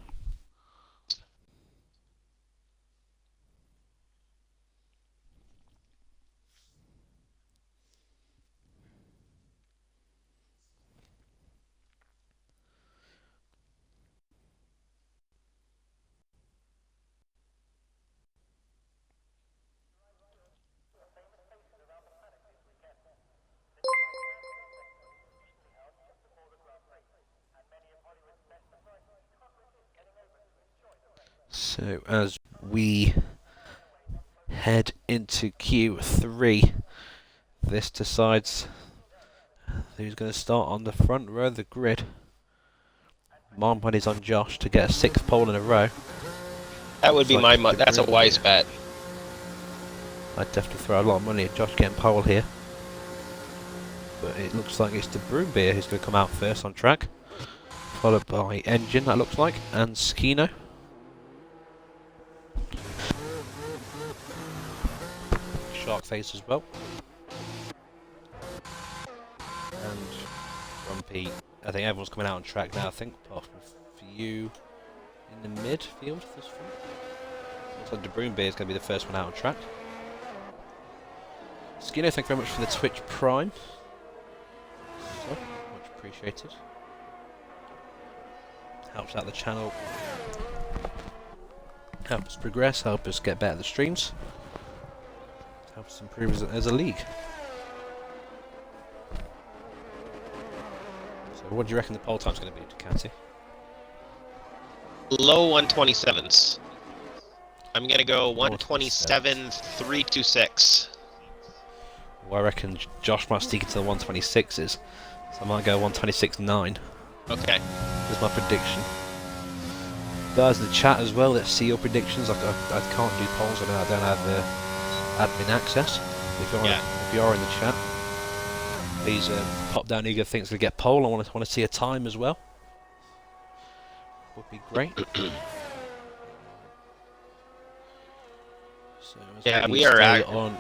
So as we head into Q3, this decides who's going to start on the front row of the grid. My money's on Josh to get a 6th pole in a row. That would be my money. That's a wise bet. I'd definitely throw a lot of money at Josh getting pole here. But it looks like it's the Broombeer who's going to come out first on track. Followed by Engine, that looks like, and Skino. Shark Face as well. And Grumpy. I think everyone's coming out on track now, I think, apart from a few in the midfield this front. Looks like the Broombeer is going to be the first one out on track. Skino, thank you very much for the Twitch Prime. So, much appreciated. Helps out the channel. Help us progress, help us get better at the streams. Help us improve as a league. So what do you reckon the pole time's going to be, Ducati? Low 127s. I'm going to go 127.326. Well, I reckon Josh might sneak into the 126s. So I might go 126.9. Okay. That's my prediction. guys in the chat as well, let's see your predictions. I can't do polls, I don't have admin access. If you are in the chat, please pop down eager things to get poll. I want to see a time as well. Would be great. So Yeah, we are on.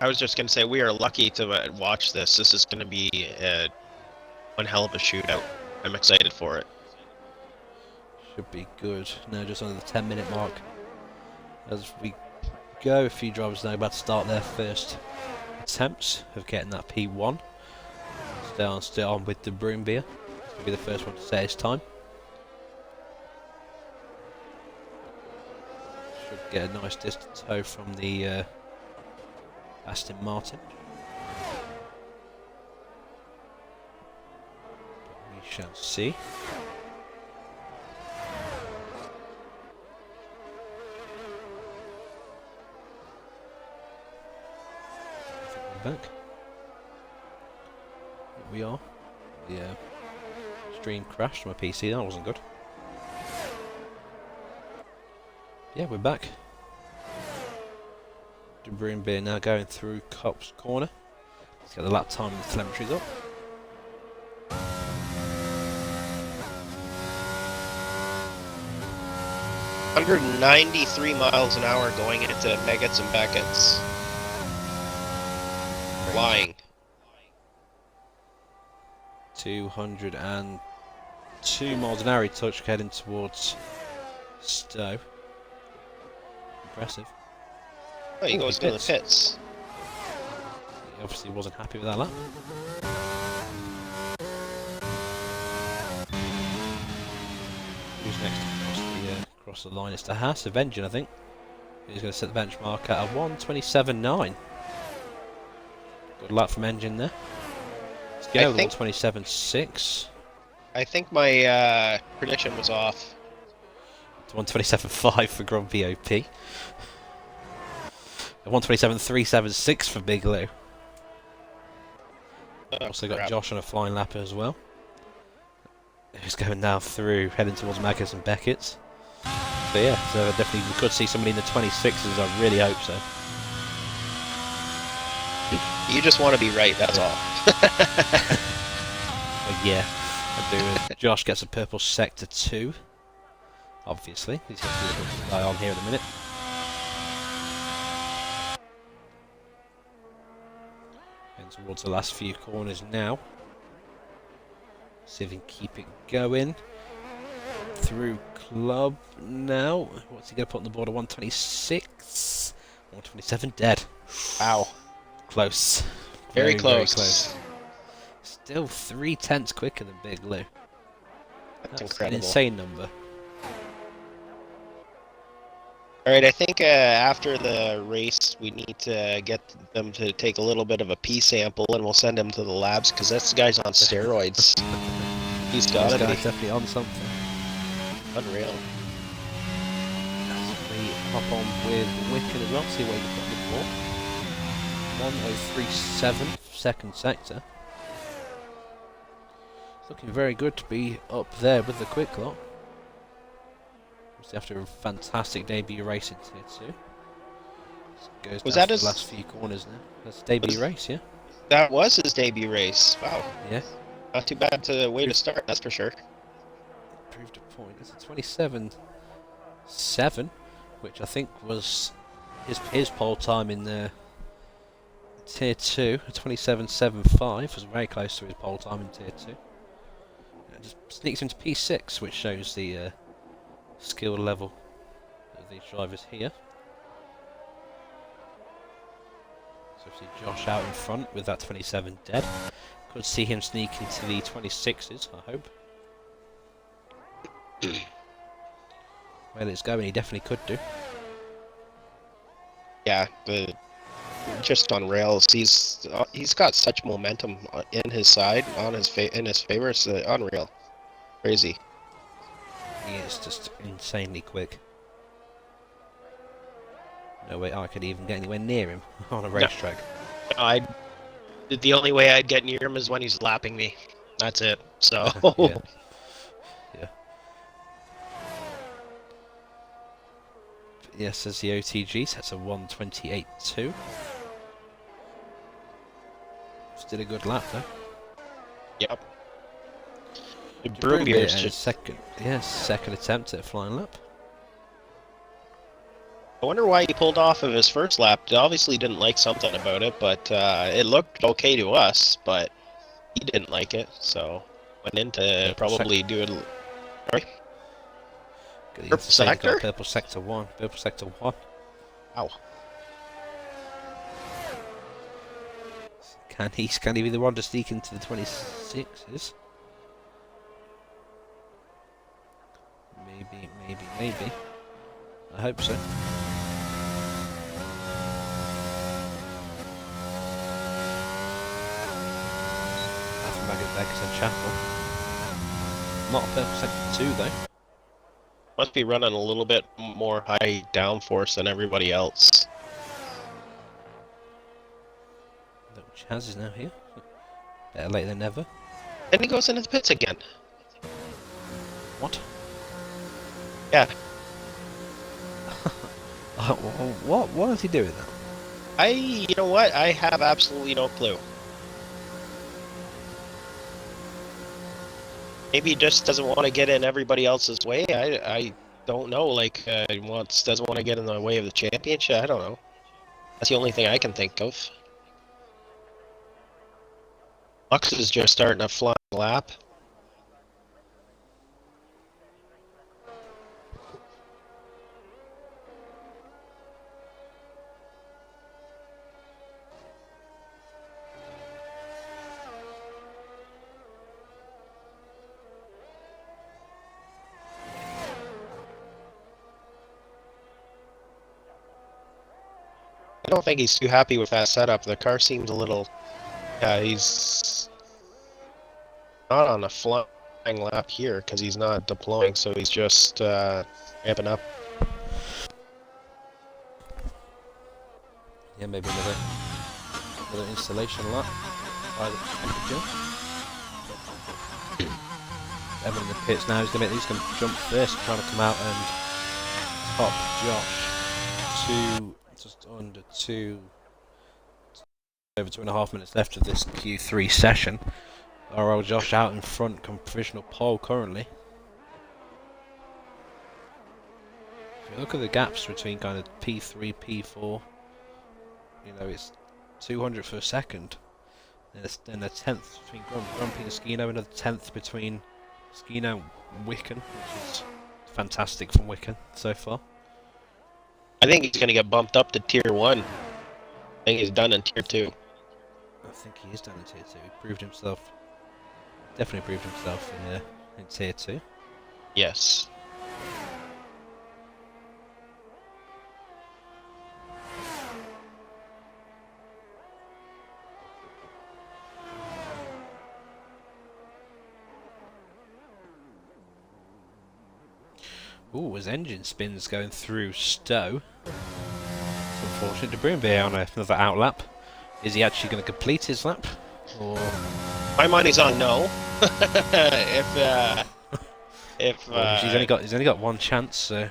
I was just gonna say we are lucky to watch this. This is gonna be one hell of a shootout. I'm excited for it. Should be good. Now just under the 10-minute mark as we go. A few drivers now about to start their first attempts of getting that P1. Still on with the Broom Beer. This will be the first one to say his time. Should get a nice distant tow from the Aston Martin. But we shall see. Back. Here we are. The stream crashed on my PC, that wasn't good. Yeah, we're back. De Bruyne Beer now going through Cop's corner. Let's get the lap time and the telemetries up. $193 miles an hour going into Meggetts and Beckett's. Flying. 202 miles an hour he touched heading towards Stowe. Impressive. Oh, he goes to the pits. He obviously wasn't happy with that lap. Who's next across the line? It's the Haas of Engine, I think. He's going to set the benchmark at a 1:27.9. Good luck from Engine there. Let's go with 1:27.6. I think my prediction was off. It's 1:27.5 for Grand VOP. 1:27.376 for Big Lou. Also got Josh on a flying lap as well. Who's going now through, heading towards Maggers and Beckett's. So yeah, so definitely we could see somebody in the 26s, I really hope so. You just want to be right, that's all. Yeah, I do. Josh gets a purple sector 2. Obviously, he's got the guy on here at the minute. And towards the last few corners now. See if he can keep it going. Through Club now. What's he going to put on the board? A 1:26. 1:27 dead. Wow. Close. Very close. Very close. Still 3/10 quicker than Big Lou. That's incredible. An insane number. Alright, I think after the race we need to get them to take a little bit of a pee sample and we'll send him to the labs because this guy's on steroids. He's got to be. Definitely on something. Unreal. We hop on with Wicked as well, see where you've got the ball. 1:037, second sector. It's looking very good to be up there with the quick lot. After a fantastic debut race in Tier 2. Goes was down that his the last few corners now? That's a debut race, yeah? That was his debut race. Wow. Yeah. Not too bad to way to start, that's for sure. Proved a point. It's a 27.7, which I think was his pole time in the Tier 2. A 27.75 was very close to his pole time in Tier 2. It just sneaks into P6, which shows the skill level of these drivers here. So we see Josh out in front with that 27 dead. Could see him sneak into the 26s, I hope. Well, it's going, he definitely could do. Yeah, but just on rails, he's got such momentum in his side, on his in his favor. It's unreal, crazy. He is just insanely quick. No way I could even get anywhere near him on a racetrack. No, the only way I'd get near him is when he's lapping me. That's it. So. Yeah. Yeah. Yes, as the OTG sets a 1:28.2. Still a good lap though. Yep. Broombeer Broombeer's just... second attempt at a flying lap. I wonder why he pulled off of his first lap. He obviously didn't like something about it, but it looked okay to us, but he didn't like it, so went in to probably do it. Sorry? Purple sector? Purple sector 1. Purple sector 1. Ow. Can he be the one to sneak into the 26s? Maybe. I hope so. Vegas and Chapel. Not a purple sector 2 though. Must be running a little bit more high downforce than everybody else. Little Chaz is now here. Better late than never. And he goes into the pits again. What? Yeah. What is he doing now? You know what? I have absolutely no clue. Maybe he just doesn't want to get in everybody else's way. I don't know. Like, he doesn't want to get in the way of the championship. I don't know. That's the only thing I can think of. Lux is just starting a flying lap. I don't think he's too happy with that setup. The car seems a little... Yeah, he's not on a flying lap here because he's not deploying, so he's just ramping up. Yeah, maybe another installation lap by the temperature. Evan in the pits now. He's going to jump first, trying to come out and top Josh to just under over 2.5 minutes left of this Q3 session. AERL Josh out in front, provisional pole currently. If you look at the gaps between kind of P3, P4, you know, it's 200 for a second. Then a tenth between Grumpy and Skino, another tenth between Skino and Wicken, which is fantastic from Wicken so far. I think he's going to get bumped up to Tier 1. I think he's done in Tier 2. I think he is done in Tier 2. He proved himself, definitely proved himself in Tier 2. Yes. Ooh, his engine spin's going through Stowe. It's unfortunate. De Broombeer on another outlap. Is he actually going to complete his lap? Or my money's on no. He's only got one chance. So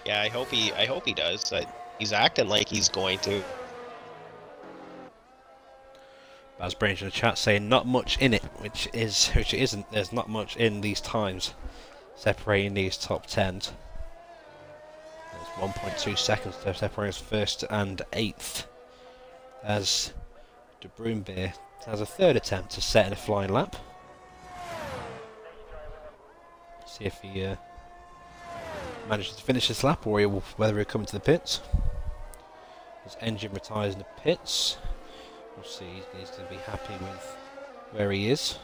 yeah, I hope he does. He's acting like he's going to. Baz Brange in the chat saying not much in it, which it isn't. There's not much in these times separating these top 10s. There's 1.2 seconds to separate first and 8th, as De Broombeer has a third attempt to set in a flying lap. See if he manages to finish this lap, or whether he'll come to the pits. His engine retires in the pits. We'll see. He's going to be happy with where he is.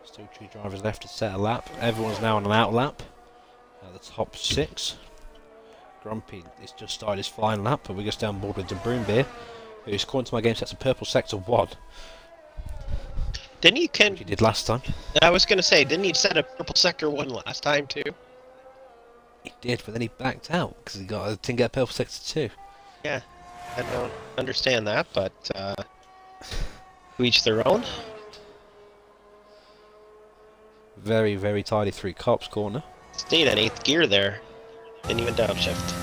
Still 2 drivers left to set a lap. Everyone's now on an out lap at the top 6. Grumpy has just started his flying lap, but we just down board with De Broombeer, who's, according to my game sets, a purple sector 1. Didn't he? Which he did last time. I was going to say, didn't he set a purple sector 1 last time too? He did, but then he backed out because he didn't get a purple sector 2. Yeah, I don't understand that, but to each their own. Very, very tidy 3 cops corner. Stayed in 8th gear there. Didn't even downshift.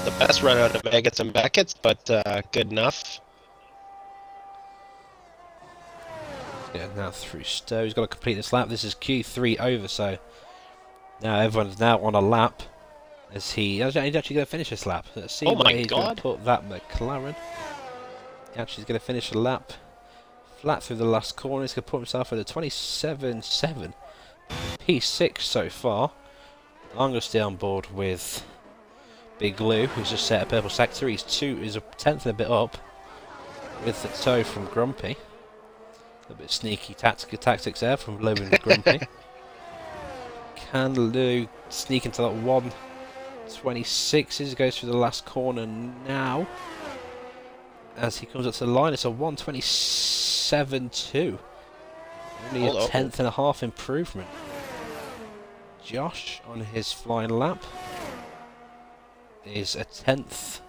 the best run out of Meggetts and Beckett's, but good enough. Yeah, now through Stowe. He's got to complete this lap. This is Q3 over, so now everyone's now on a lap. He's actually going to finish this lap. Let's see Oh where my he's going to God. put that McLaren. Actually, he's going to finish a lap flat through the last corner. He's going to put himself at a 27.7. P6 so far. I'm going to stay on board with Big Lou, who's just set a purple sector. He's a tenth and a bit up with the tow from Grumpy. A bit sneaky tactics there from Lou and Grumpy. Can Lou sneak into that 126 as he goes through the last corner now? As he comes up to the line, it's a 127.2. Only a tenth and a half improvement. Josh on his flying lap is a tenth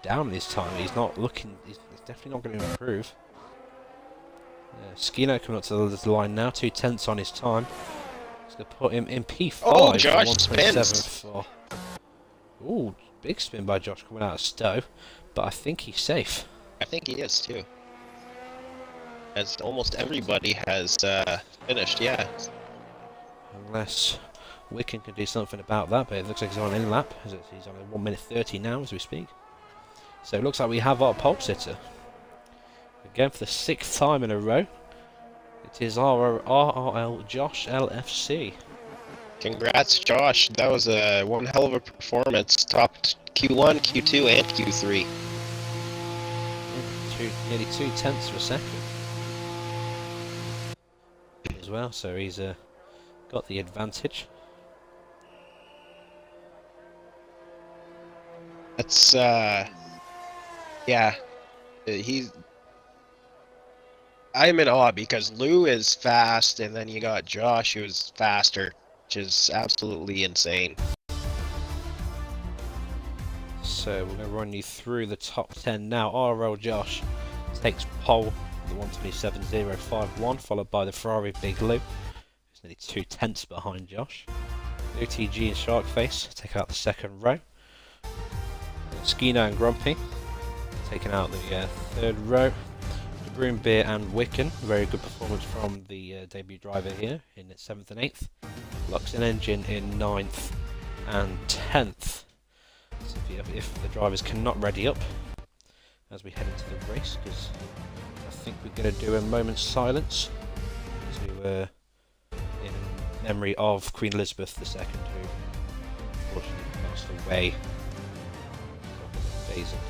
down this time. He's not looking. He's definitely not going to improve. Skino coming up to the line now, 2 tenths on his time. It's going to put him in P5. Oh, Josh 127.4. Ooh, big spin by Josh coming out of Stowe, but I think he's safe. I think he is too. As almost everybody has finished, yeah. Unless Wicken can do something about that, but it looks like he's on an in-lap. He's on a 1 minute 30 now as we speak. So it looks like we have our pole sitter. Again for the 6th time in a row. It is our RRL Josh LFC. Congrats, Josh. That was one hell of a performance. Topped Q1, Q2, and Q3. Nearly 2 tenths of a second as well, so he's got the advantage. That's yeah. I'm in awe because Lou is fast, and then you got Josh who's faster, which is absolutely insane. So we're going to run you through the top 10 now. RL Josh takes pole, the 127.051, followed by the Ferrari Big Lou, who's nearly 2 tenths behind Josh. OTG and Sharkface take out the second row. Skino and Grumpy taking out the 3rd row. Broom Beer and Wicken, very good performance from the debut driver here in its 7th and 8th. Lux and Engine in 9th and 10th. So if the drivers cannot ready up as we head into the race, because I think we're going to do a moment's silence to in memory of Queen Elizabeth II, who unfortunately passed away a couple of days ago.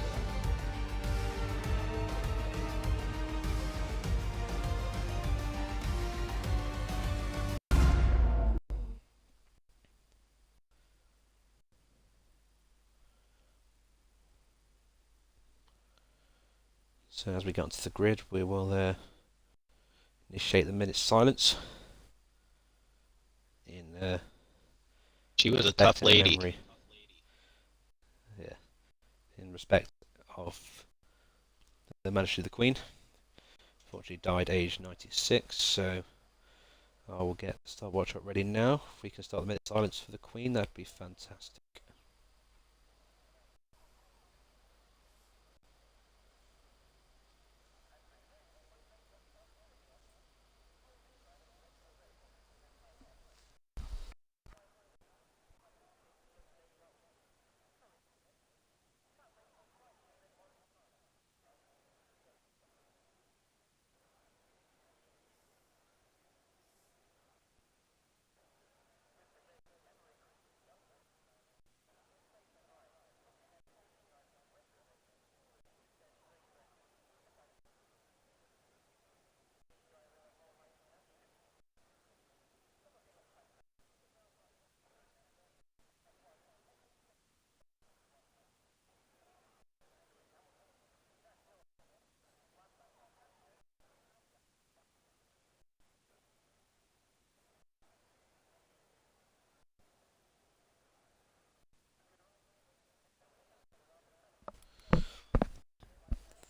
So as we get onto the grid, we will initiate the minute's silence. She was a tough lady. Memory. Yeah, in respect of the Majesty of the Queen. Unfortunately, died aged 96. So I will get the stopwatch up ready now. If we can start the minute's silence for the Queen, that'd be fantastic.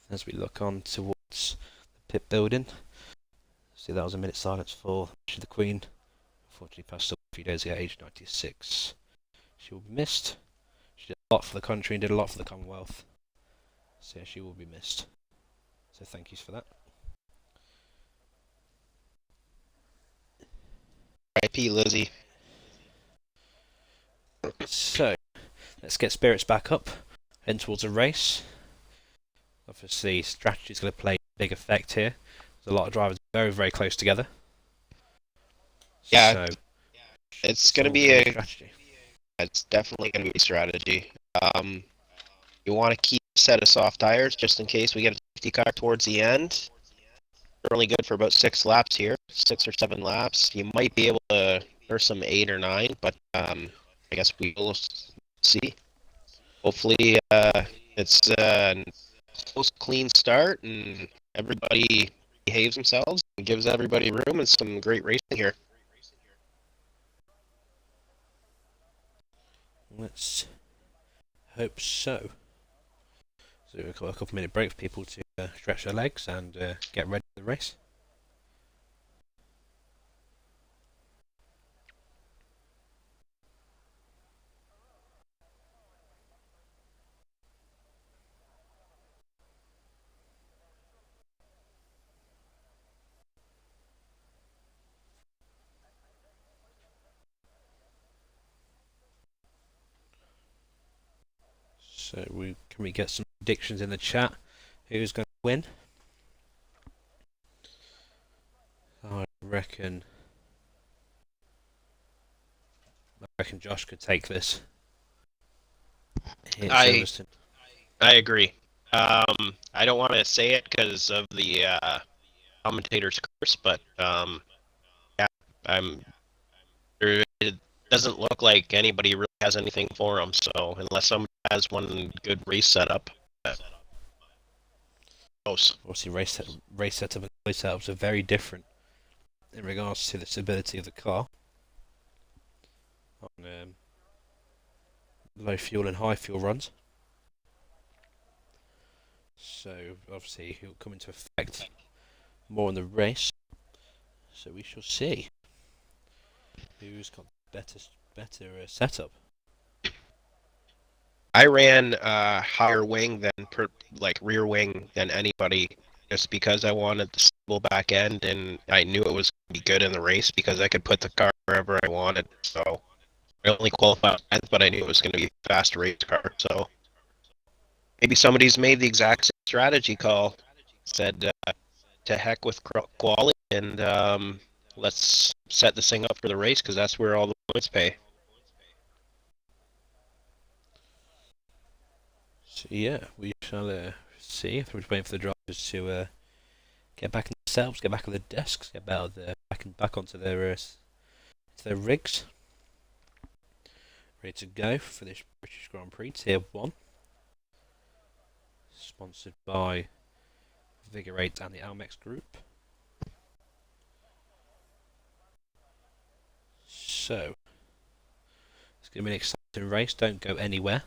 As we look on towards the pit building, see that was a minute's silence for the Queen. Unfortunately passed away a few days ago, aged 96. She will be missed. She lot for the country and did a lot for the Commonwealth. So yeah, she will be missed. So thank yous for that. R.I.P. Lizzie. So let's get spirits back up, heading towards a race. Obviously, strategy is going to play a big effect here. There's a lot of drivers very, very close together. Yeah, so it's going to all be gonna a. strategy. It's definitely going to be strategy. You want to keep a set of soft tires just in case we get a safety car towards the end. They're only good for about 6 laps here, 6 or 7 laps. You might be able to. There's some 8 or 9, but I guess we will see. Hopefully, it's a close, clean start, and everybody behaves themselves and gives everybody room and some great racing here. Let's hope so. So we've got a couple minute break for people to stretch their legs and get ready for the race. So can we get some predictions in the chat? Who's going to win? I reckon Josh could take this. Here at Silverstone. I agree. I don't want to say it because of the commentator's curse, but yeah, it doesn't look like anybody really has anything for him. So unless somebody has one good race setup, close. Obviously, race setup and race setups are very different in regards to the stability of the car on low fuel and high fuel runs. So obviously, it will come into effect more in the race. So we shall see who's got better setup. I ran higher wing than rear wing than anybody, just because I wanted the stable back end, and I knew it was going to be good in the race because I could put the car wherever I wanted. So I only qualified 10th, but I knew it was going to be a fast race car. So maybe somebody's made the exact same strategy call, said to heck with quality, and let's set this thing up for the race because that's where all the points pay. So yeah, we shall see. We're waiting for the drivers to get back in themselves, get back on the desks, get back onto their rigs, ready to go for this British Grand Prix Tier 1, sponsored by Vigor 8 and the Almex Group. So it's going to be an exciting race. Don't go anywhere.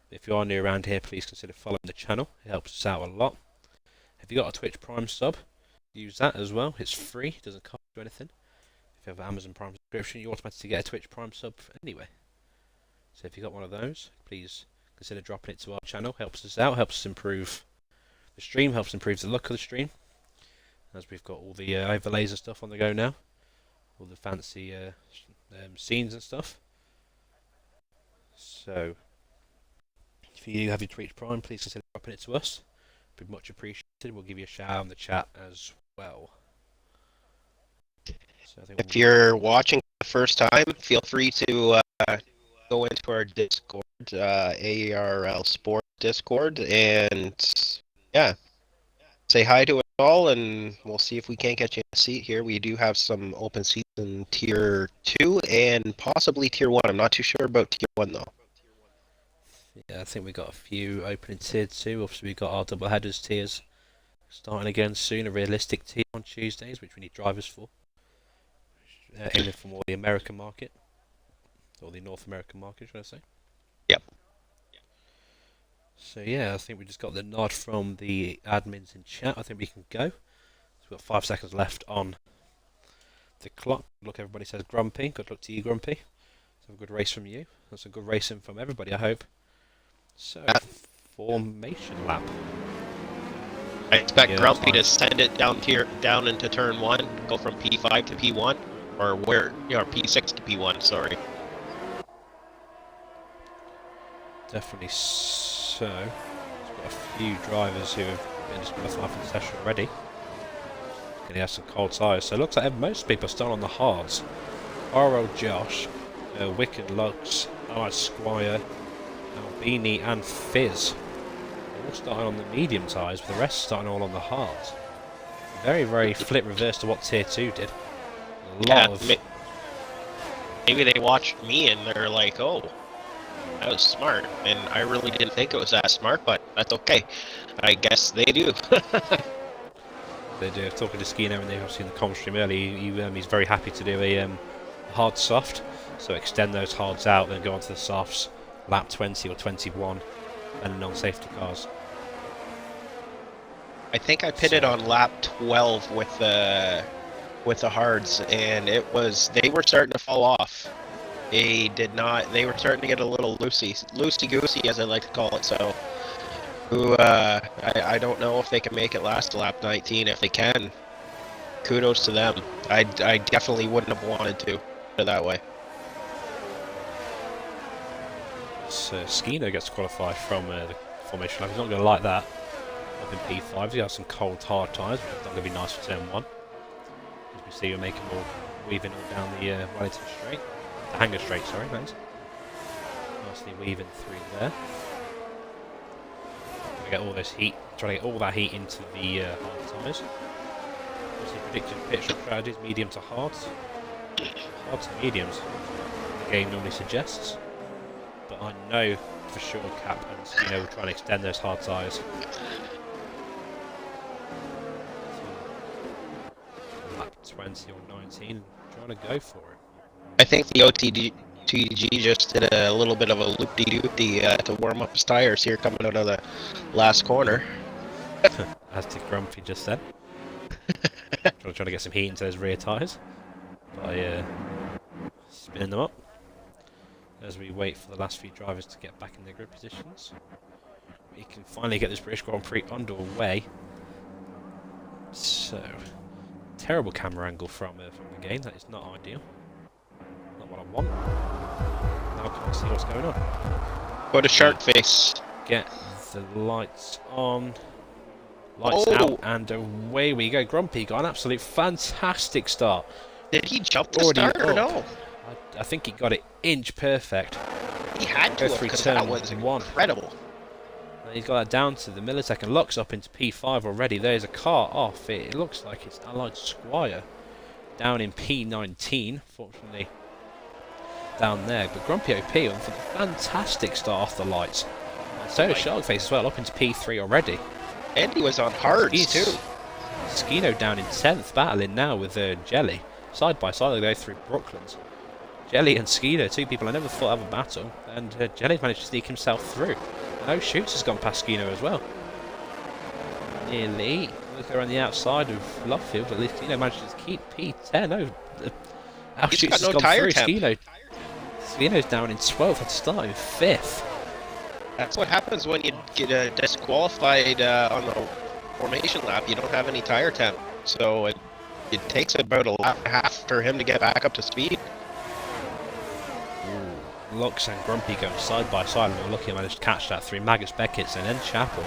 If you are new around here, please consider following the channel. It helps us out a lot. If you got a Twitch Prime sub, use that as well. It's free. It doesn't cost you anything. If you have an Amazon Prime subscription, you automatically get a Twitch Prime sub anyway. So if you got one of those, please consider dropping it to our channel. Helps us out. Helps us improve the stream. Helps improve the look of the stream. As we've got all the overlays and stuff on the go now. All the fancy scenes and stuff. So if you have your Twitch Prime, please consider dropping it to us. It'd be much appreciated. We'll give you a shout out in the chat as well. So if you're watching for the first time, feel free to go into our Discord, AERL Sport Discord, and yeah, say hi to us all, and we'll see if we can't get you a seat here. We do have some open seats in Tier 2 and possibly Tier 1. I'm not too sure about Tier 1 though. Yeah, I think we got a few open in Tier 2. Obviously, we've got our double headers tiers starting again soon. A realistic tier on Tuesdays, which we need drivers for. Aiming for more the American market. Or the North American market, should I say. Yep. So yeah, I think we just got the nod from the admins in chat. I think we can go. So we've got 5 seconds left on the clock. Look, everybody says Grumpy. Good luck to you, Grumpy. So a good race from you. That's a good racing from everybody, I hope. So, Uh, formation lap. I expect Yeah, Grumpy to that's send it down here, down into turn 1, go from P5 to P1, or P6 to P1, sorry. definitely so. There's got a few drivers who have been disqualified from the session already. And he has some cold tyres, so it looks like most people are still on the hards. AERL Josh, Wicked Lux, Allied Squire, Albini and Fizz. They're all starting on the medium tyres, but the rest starting all on the hards. Very, very flip reverse to what Tier 2 did. A lot of... Maybe they watched me and they're like, oh, that was smart. And I really didn't think it was that smart, but that's okay. I guess they do. They do. Talking to Skino, and they've obviously in the commentary stream early, he's very happy to do a hard soft. So extend those hards out, then go on to the softs, lap 20 or 21, and non-safety cars. I think I pitted on lap 12 with the hards, and they were starting to fall off. They were starting to get a little loosey-goosey, as I like to call it. So, I don't know if they can make it last to lap 19. If they can, kudos to them. I definitely wouldn't have wanted to, put it that way. So Skino gets qualified from the formation lap. He's not going to like that. Up in P5, he has some cold hard tyres, which is not going to be nice for turn 1. As we see, we're making more weaving all down the Wellington straight. The Hanger straight, sorry, that is. Nicely weaving through there. We get all this heat, trying to get all that heat into the hard tyres. Obviously predicted pit stop strategies, medium to hards. Hard to mediums, the game normally suggests. But I know for sure Cap and Skino will try and extend those hard tyres. Lap 20 or 19, trying to go for it. I think the OTG just did a little bit of a loop-de-doop to warm up his tires here coming out of the last corner. As did Grumpy just said. trying to get some heat into those rear tyres by spinning them up. As we wait for the last few drivers to get back in their grid positions. We can finally get this British Grand Prix underway. So, terrible camera angle from the game, that is not ideal. Not what I want. Now I can't see what's going on. What a shark face. Get the lights on. Lights out, and away we go. Grumpy got an absolute fantastic start. Did he jump the start or no? I think he got it inch perfect. He had to, because that was incredible. And he's got that down to the millisecond. Locks up into P5 already. There's a car off. It looks like it's Allied Squire down in P19. Fortunately, down there. But Grumpy OP on for the fantastic start off the lights. And so does Sharkface as well, up into P3 already. And he was on hards too. Skino down in 10th, battling now with Jelly. Side by side, they go through Brooklands. Jelly and Skino, two people I never thought of a battle, and Jelly managed to sneak himself through. And No Shoots has gone past Skino as well. Nearly. Look around the outside of Lovefield, but at least Skino managed to keep P10. No Shoots has gone through. Skino's down in 12th, had to start in 5th. That's what happens when you get disqualified on the formation lap. You don't have any tire temp, so it takes about a lap and a half for him to get back up to speed. Lux and Grumpy going side by side, and we're lucky I managed to catch that through Magus Beckett's and then Chapel.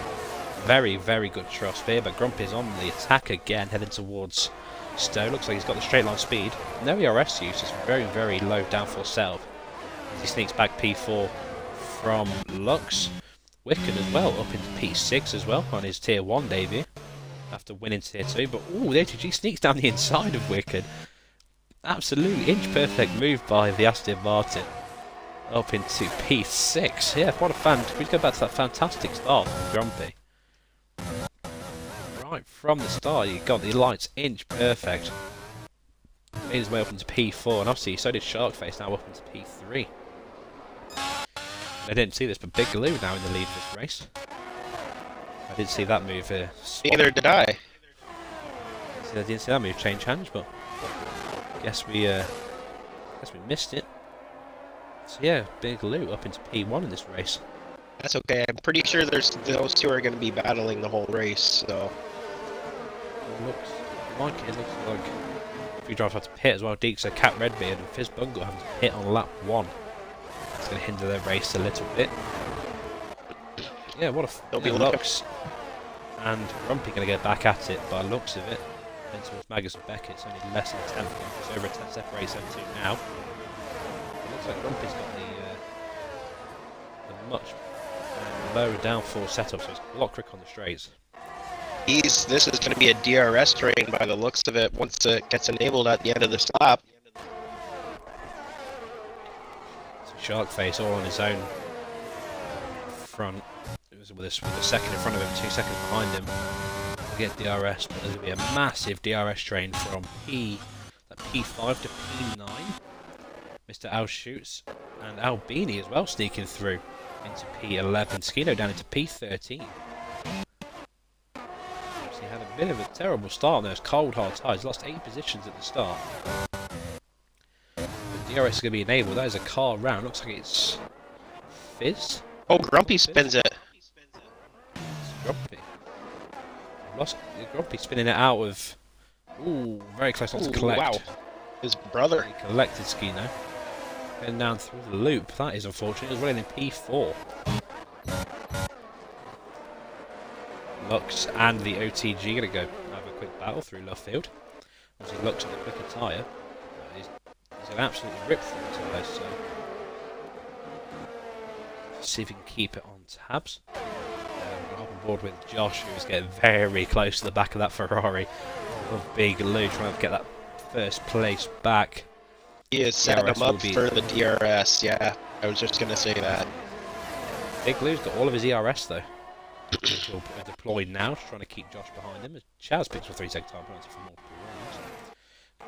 Very, very good trust here, but Grumpy's on the attack again, heading towards Stowe. Looks like he's got the straight line speed. No ERS use, it's very, very low downforce setup. He sneaks back P4 from Lux. Wicked as well, up into P6 as well on his Tier 1 debut after winning Tier 2. But ooh, the ATG sneaks down the inside of Wicked. Absolute inch perfect move by the Aston Martin. Up into P6. Yeah, what a fan. Can we go back to that fantastic start from Grumpy? Right from the start, you got the lights inch perfect. Made his way up into P4, and obviously so did Sharkface, now up into P3. I didn't see this, but Big Galoo now in the lead of this race. I didn't see that move here. Neither did I. I didn't see that move change hands, but guess we missed it. So yeah, Big Galoo up into P1 in this race. That's okay. I'm pretty sure those two are going to be battling the whole race. So Looks like it looks like if you drive out to pit as well, Deeks, so Cat Redbeard and Fizz Bungle having to pit on lap 1. It's going to hinder their race a little bit. Yeah, what a Lux and Grumpy going to get back at it by looks of it. Then towards Magus and Beckett, it's only less than a tenth. It's over a tenth separates them two now. It looks like Grumpy's got the much lower downforce setup, so it's a lot quicker on the straights. this is going to be a DRS train by the looks of it once it gets enabled at the end of this lap. So Sharkface all on his own front. It was with a second in front of him, 2 seconds behind him. To get DRS, but there's going to be a massive DRS train from P5 to P9. Mr. Al shoots, and Albini as well sneaking through into P11. Skino down into P13. He had a bit of a terrible start on those cold hard tyres. Lost 8 positions at the start. The DRS is going to be enabled. That is a car round. Looks like it's Fizz. Oh, Grumpy spins it. It's Grumpy. Grumpy spinning it out of. Ooh, very close not to collect. Wow. His brother. He collected Skino. Heading down through the loop. That is unfortunate. He was running in P4. Lux and the OTG going to go have a quick battle through left field. Obviously, Lux on the quicker tyre. He's an absolutely rip through the tyre, so see if he can keep it on tabs. We're on board with Josh, who's getting very close to the back of that Ferrari of Big Lou, trying to get that first place back. He is setting him up for the DRS, yeah. I was just going to say that. Big Lou's got all of his ERS though. He's all deployed now, trying to keep Josh behind him. Chaz picks for 3 second time penalty for multiple runs.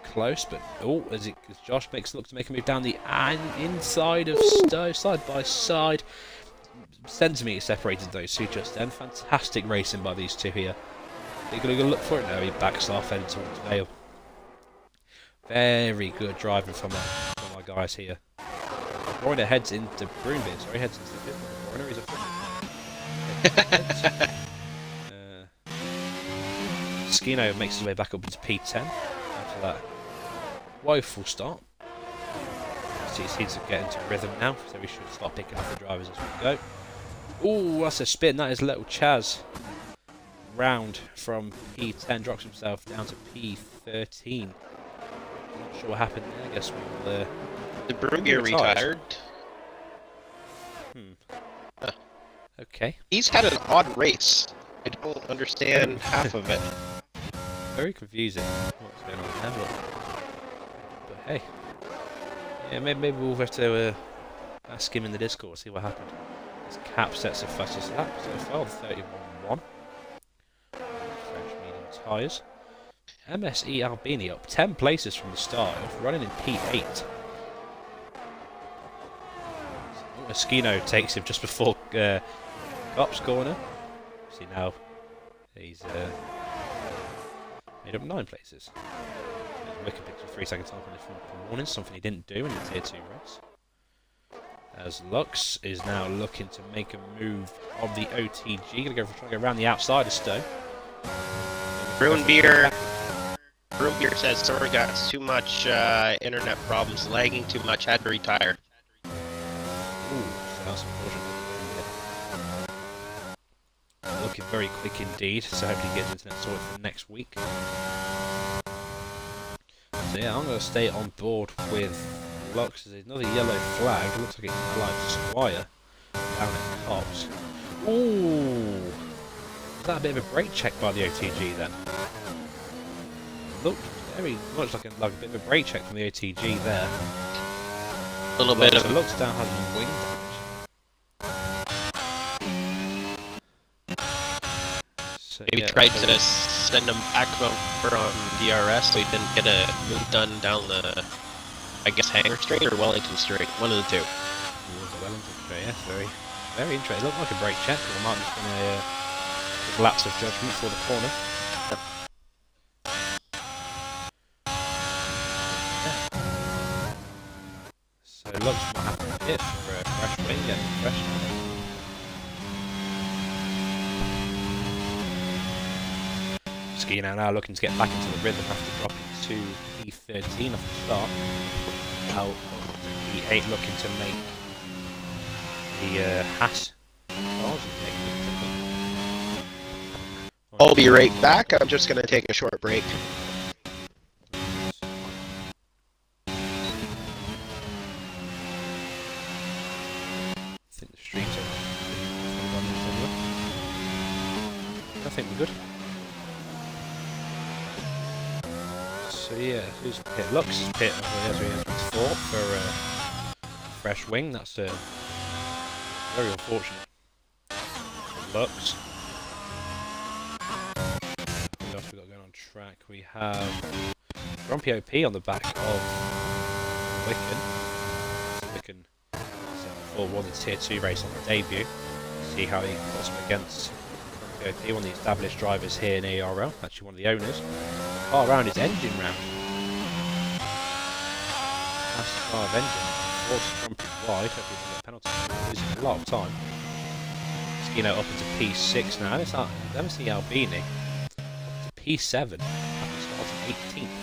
Close, but as Josh looks to make a move down the inside of Stowe, side by side. Centimetres separated those two just then. Fantastic racing by these two here. They're going to look for it now. He backs off, heading towards Vale. Very good driving from our guys here. Broider heads into Broombeard. Sorry, heads into the pit. Broider is a Skino makes his way back up into P10 after that woeful start. He seems to get into rhythm now, so we should start picking up the drivers as we go. Ooh, that's a spin. That is little Chaz. Round from P10, drops himself down to P13. Not sure what happened there. I guess we'll. The Broombeard retired. Okay. He's had an odd race. I don't understand half of it. Very confusing. What's going on there? But hey. Yeah, maybe we'll have to ask him in the Discord, see what happened. His Cap sets a fastest lap so far, 31.1. French medium tyres. MSE Albini up 10 places from the start, running in P8. Skino takes him just before Cop's corner. See now, he's made up 9 places. Wicked picks for 3 seconds time from the warning, something he didn't do in the Tier 2 race. As Lux is now looking to make a move on the OTG, trying to go around the outside of Stowe. Broombeard says, sorry guys, too much internet problems, lagging too much, had to retire. Ooh, so that's unfortunate. Looking very quick indeed, so hopefully he gets internet sorted for next week. So yeah, I'm going to stay on board with Lux. There's another yellow flag. It looks like it's Live Squire down at Cops. Ooh! Is that a bit of a brake check by the OTG then? Looked very much like a bit of a brake check from the OTG there. A little bit of... Lux down has wing damage. So, maybe tried to send him back from DRS so he didn't get a move done down the, I guess, Hanger Straight or Wellington Straight, one of the two. Wellington Straight, yes, very interesting. It looked like a brake check, but it might have just been a lapse of judgment for the corner. So Lux might have to hit for a fresh wing and fresh. Ski now looking to get back into the rhythm after dropping to P13 off the start. Now P8 looking to make the Haas cars. I'll be right back. I'm just gonna take a short break. I think the streets are I think we're good. So yeah, who's pit? Lux is pit as we has before for fresh wing. That's very unfortunate. Lux. What else we got going on track? We have Grumpy OP on the back of Wicken. Wicken won the tier 2 race on the debut. See how he puts up against Grumpy OP, one of the established drivers here in AERL, actually one of the owners. The car round his engine round. That's the car of engine. Forced Grumpy wide, hopefully he doesn't get a penalty. Losing a lot of time. Skino up into P6 now. It's like, let me see Albini. Up to P7 after starting 18th.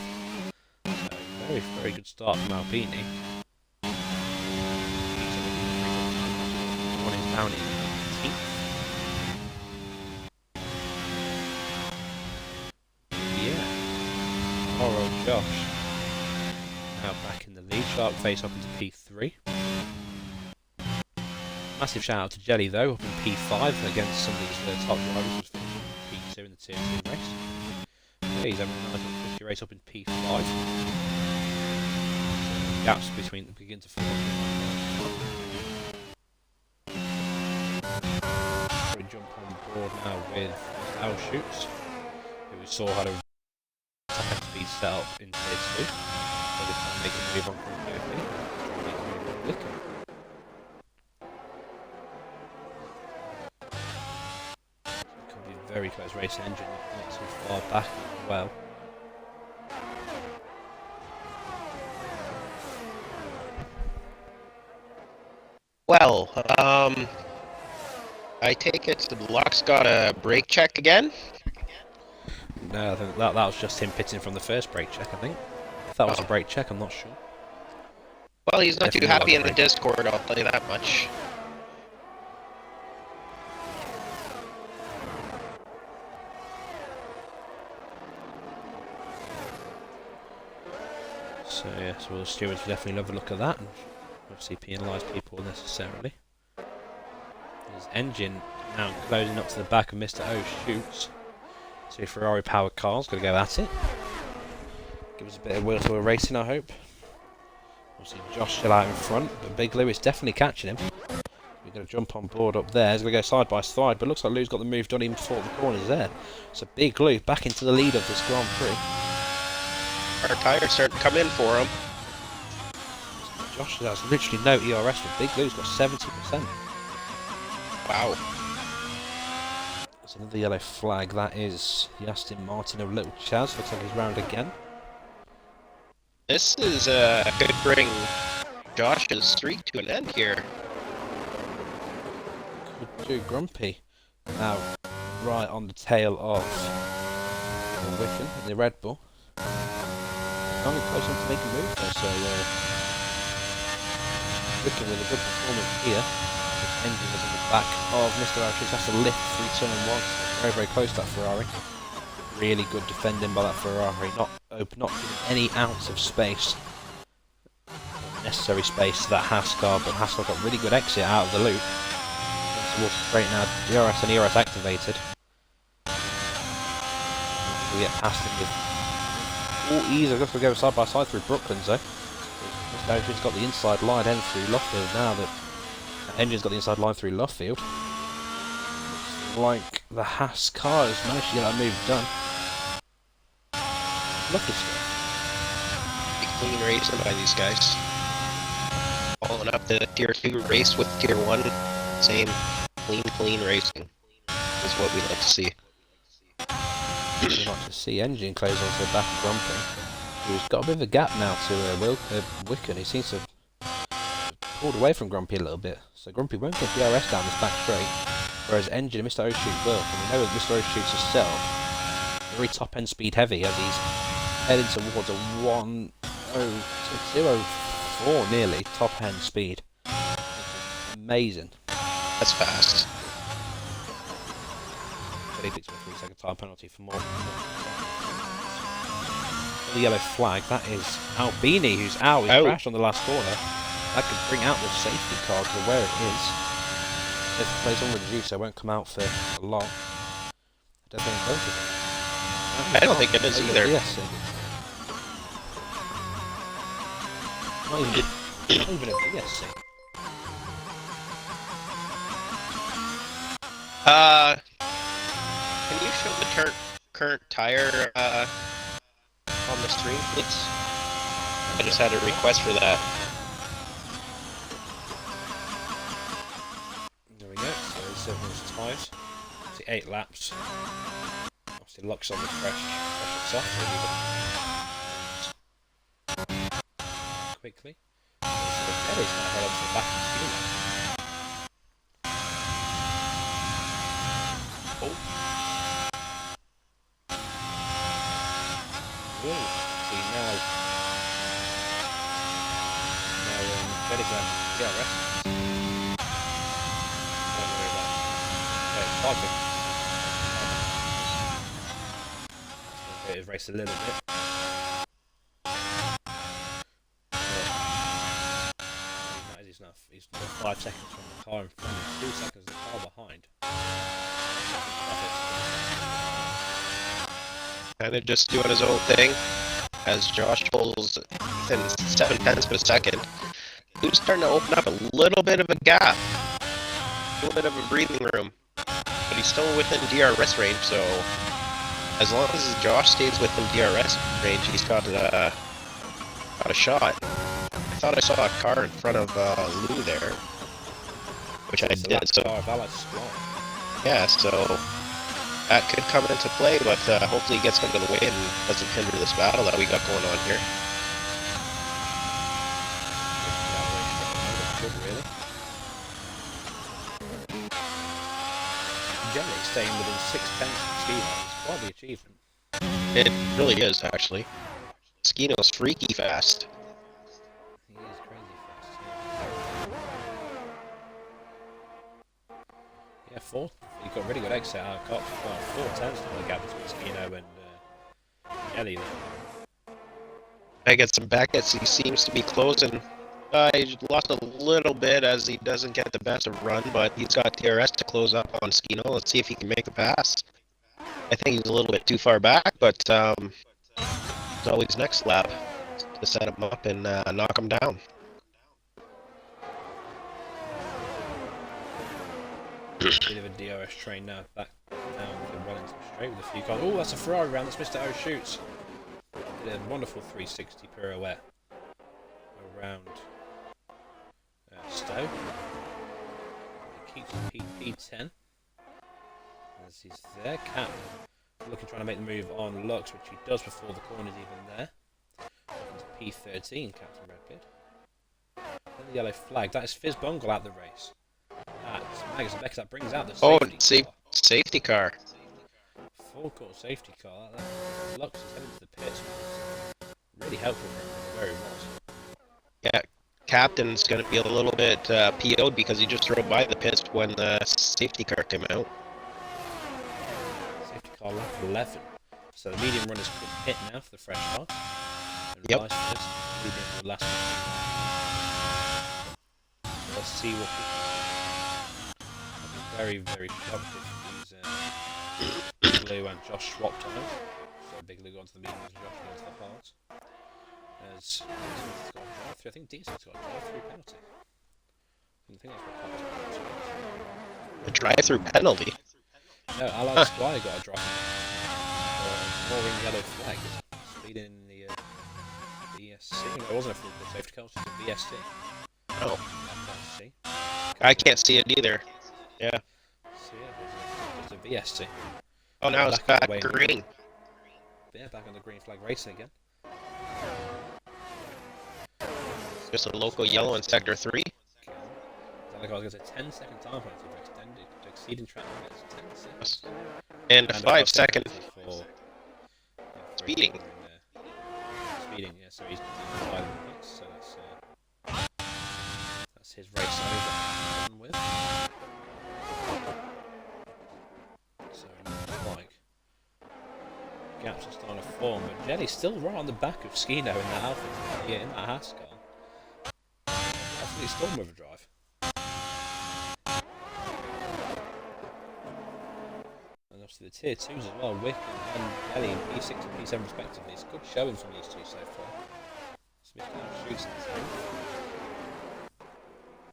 So, very, very good start from Albini. One is down in 18th. Yeah. Oro Josh. Now back in the lead. Shark face up into P3. Massive shout out to Jelly though, up in P5 against some of these top drivers who's finishing P2 in the tier 2 race. Yeah, he's having a nice little 50 race up in P5. Gaps between them begin to form. We jump on board now with Al Shoots, who we saw had a attack speed set up in tier 2. So this time making a move on from POP. Very close race engine, not too far back as well. Well, I take it the Lux got a brake check again? No, I think that was just him pitting from the first brake check, I think. If that was a brake check, I'm not sure. Well, he's not Definitely too happy in the brake. Discord, I'll tell you that much. So yeah, so the stewards will definitely love a look at that and obviously penalise people unnecessarily. His engine now closing up to the back of Mr. O Shoots. So Ferrari powered car's gonna go at it. Give us a bit of wheel to wheel racing, I hope. Obviously Josh still out in front, but Big Lou is definitely catching him. We're gonna jump on board up there. He's gonna go side by side, but looks like Lou's got the move done even before the corners there. So Big Lou back into the lead of this Grand Prix. Our tires starting to come in for him. Josh has literally no ERS, but Big Lou's got 70%. Wow. There's another yellow flag. That is Aston Martin of Little Chaz. Looks like he's round again. This is could bring Josh's streak to an end here. Could do. Grumpy now right on the tail of the Wicken in the Red Bull. Coming close enough to make a move there, so Wicken with a good performance here. His engine was on the back of Mr. Altrix. That's a lift through turn 1. Very, very close to that Ferrari. Really good defending by that Ferrari. Not giving any ounce of space, necessary space to that Haas car, but Haas got really good exit out of the loop. Towards the straight now, DRS and ERS activated. We get past him with all ease. I've got to go side by side through Brooklands though. Mr. Ocean's got the inside line and through Luffield now that the engine's got the inside line through Luffield. Looks like the Haas car has managed to get that move done. Lovely stuff. Big clean racing by these guys. Following up the tier 2 race with tier 1. Same clean racing is what we like to see. We'd like to see engine close onto the back of Grumpy, who's got a bit of a gap now to Wicken. He seems to have pulled away from Grumpy a little bit, so Grumpy won't get DRS down this back straight, whereas engine Mr. O'Shoot will. And we know that Mr. O'Shoot's himself very top end speed heavy as he's heading towards a 1:04 nearly top end speed. Amazing. That's fast. But he picks up a 3-second time penalty for more. The yellow flag, that is Albini who's out. He crashed on the last corner. That could bring out the safety car to where it is. If the plays on reduced, so it won't come out for long. I don't think it's going to. I don't think it is either. Yes. Not even a BSC. Can you show the current tire on the screen, please? I just had a request for that. There we go. So he's 7 tyres. Obviously 8 laps. Obviously Luck's on the fresh itself. Quickly. So Kelly's going to head on to the back of the screen. Oh. Whoa. See now. Kelly's going to DRS. Don't worry about it. Okay, it's parking. His race a little bit. He's not 5 seconds from the car in front, 2 seconds the car behind. Kind of just doing his own thing as Josh pulls within 0.7 of a second. He was starting to open up a little bit of a gap, a little bit of a breathing room, but he's still within DRS range. So as long as Josh stays within DRS range, he's got a shot. I thought I saw a car in front of Lou there, which I did. So yeah, so that could come into play, but hopefully he gets under the way and doesn't hinder this battle that we got going on here. Really? Generally staying within 6 tenths of speed is quite the achievement. It really is, actually. Skino's freaky fast. He is crazy fast. Yeah, 4. You've got really good exit out of car. 4 tenths on the gap between Skino and Ellie. I get some Beckett's. He seems to be closing. He lost a little bit as he doesn't get the best of run, but he's got DRS to close up on Skino. Let's see if he can make a pass. I think he's a little bit too far back, but it's always next lap to set him up and knock him down. Bit of a DRS train now, back down the Wellington straight with a few cars. Oh, that's a Ferrari round. That's Mr. O Shoots. Did a wonderful 360 pirouette around Stowe. He keeps P10 as he's there. Cap looking, trying to make the move on Lux, which he does before the corner's even there. P13, Captain Redbeard. And the yellow flag. That is Fizz Bungle out the race. That's Magus and Beck. That brings out the safety car. Safety car. Full court safety car. Lux is heading to the pits. Really helpful for him. Very much. Yeah, Captain's going to be a little bit PO'd because he just drove by the pits when the safety car came out. Safety car lap 11. So the medium runners can pit now for the fresh start. And Yep. Rice first, medium for the last one. So let's see what I'll be very, very shocked if these Big Lou and Josh swapped on. So Big Lou got to the medium and Josh got to the hards. As Smith's got a drive-through. I think Decent's got a drive-through penalty. I think that's what A drive-through penalty? No, Allied Squire got a drive-through. Ignoring yellow flag. Speeding in the VSC. No, it wasn't a full court safety car, it was just a VSC. Oh. I can't see. I can't see it either. Yeah. So yeah, there's just a VSC. Oh, now it's back green. Yeah, back on the green flag racing again. Just a local yellow in sector 3. Like I was going to say 10-second time penalty for exceeding track limits. 10 seconds. And a 5-second. For speeding. Speeding, yeah, so he's inside the pits, so that's his race over done with. So it looks like gaps are starting to form, but Jelly's still right on the back of Skino in that outfit, yeah, in that Haskell. Absolutely storm overdrive. And obviously the tier 2s as well, Wick and Jelly in P6 and P7 respectively. It's a good showing from these two so far. Smith kind of shoots in the zone.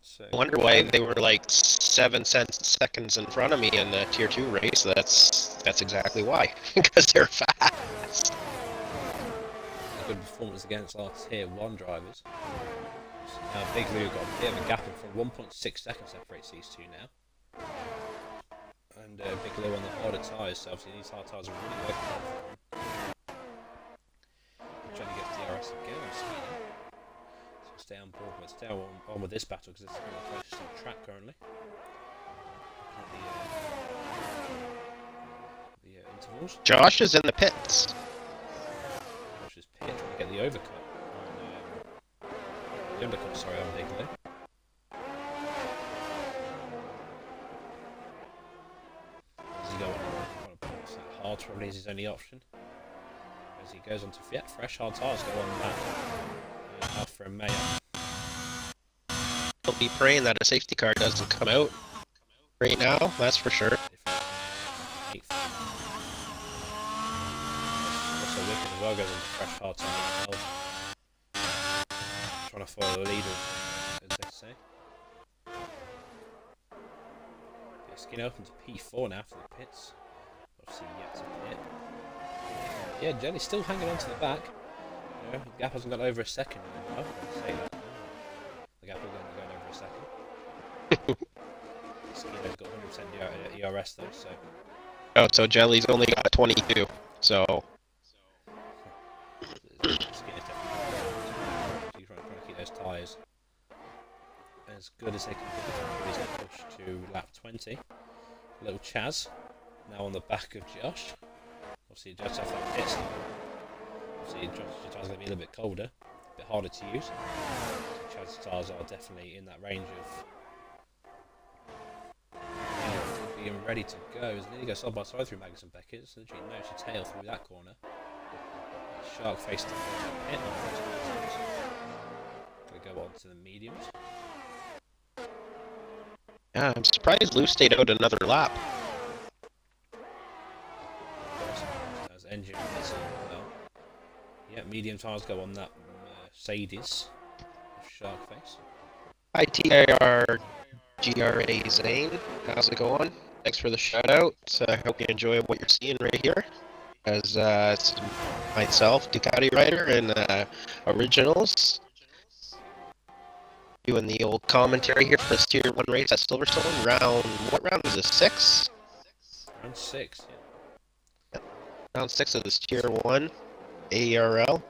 So, I wonder why they were like 7 seconds in front of me in the tier 2 race. That's exactly why. Because they're fast. A good performance against our tier 1 drivers. So now Big Lou got a bit of a gap in front. 1.6 seconds separates these two now. And Big Lou on the harder tyres, so obviously these hard tyres are really working out for him. Trying to get DRS again on Skino. So stay on board, but stay on with this battle because it's really close to the track currently. The intervals. Josh is in the pits. Josh is pit trying to get the overcut on the undercut, sorry, on Big Lou. Does he go on to pass that hard? Probably is his only option. As he goes on to fresh hard tyres go on that. Alpha and Mayo. He'll be praying that a safety car doesn't come out right now, that's for sure. Also Wicked as well goes on to fresh hard tyres as well. Trying to follow the leader, as they say. Skin open to P4 now for the pits. Obviously yet to pit. Yeah, Jelly's still hanging on to the back. You know, the gap hasn't got over a second. No, say that. The gap hasn't gone over a second. Skino's got 100% ERS though, so. Oh, so Jelly's only got 22, so. Skino's definitely trying to keep those tyres as good as they can get. He's going to push to lap 20. Little Chaz now on the back of Josh. Obviously, Josh off that pit stop. Obviously, Josh's tyres are going to be a little bit colder, a bit harder to use. Chaz's tyres are definitely in that range of being ready to go. As nearly goes side by side through Magnus and Beckett. It's literally nose to tail through that corner. Shark face to pit. Going to go on to the mediums. Yeah, I'm surprised Lou stayed out another lap. As engine as well. Yeah, medium tyres go on that Mercedes Shark face. Hi TIR GRA Zane, how's it going? Thanks for the shout out. I hope you enjoy what you're seeing right here. As it's myself, DucatiRider, and Originals. Doing the old commentary here for this tier 1 race at Silverstone. What round was this? 6? Round 6, yeah. Round 6 of this tier 1 AERL.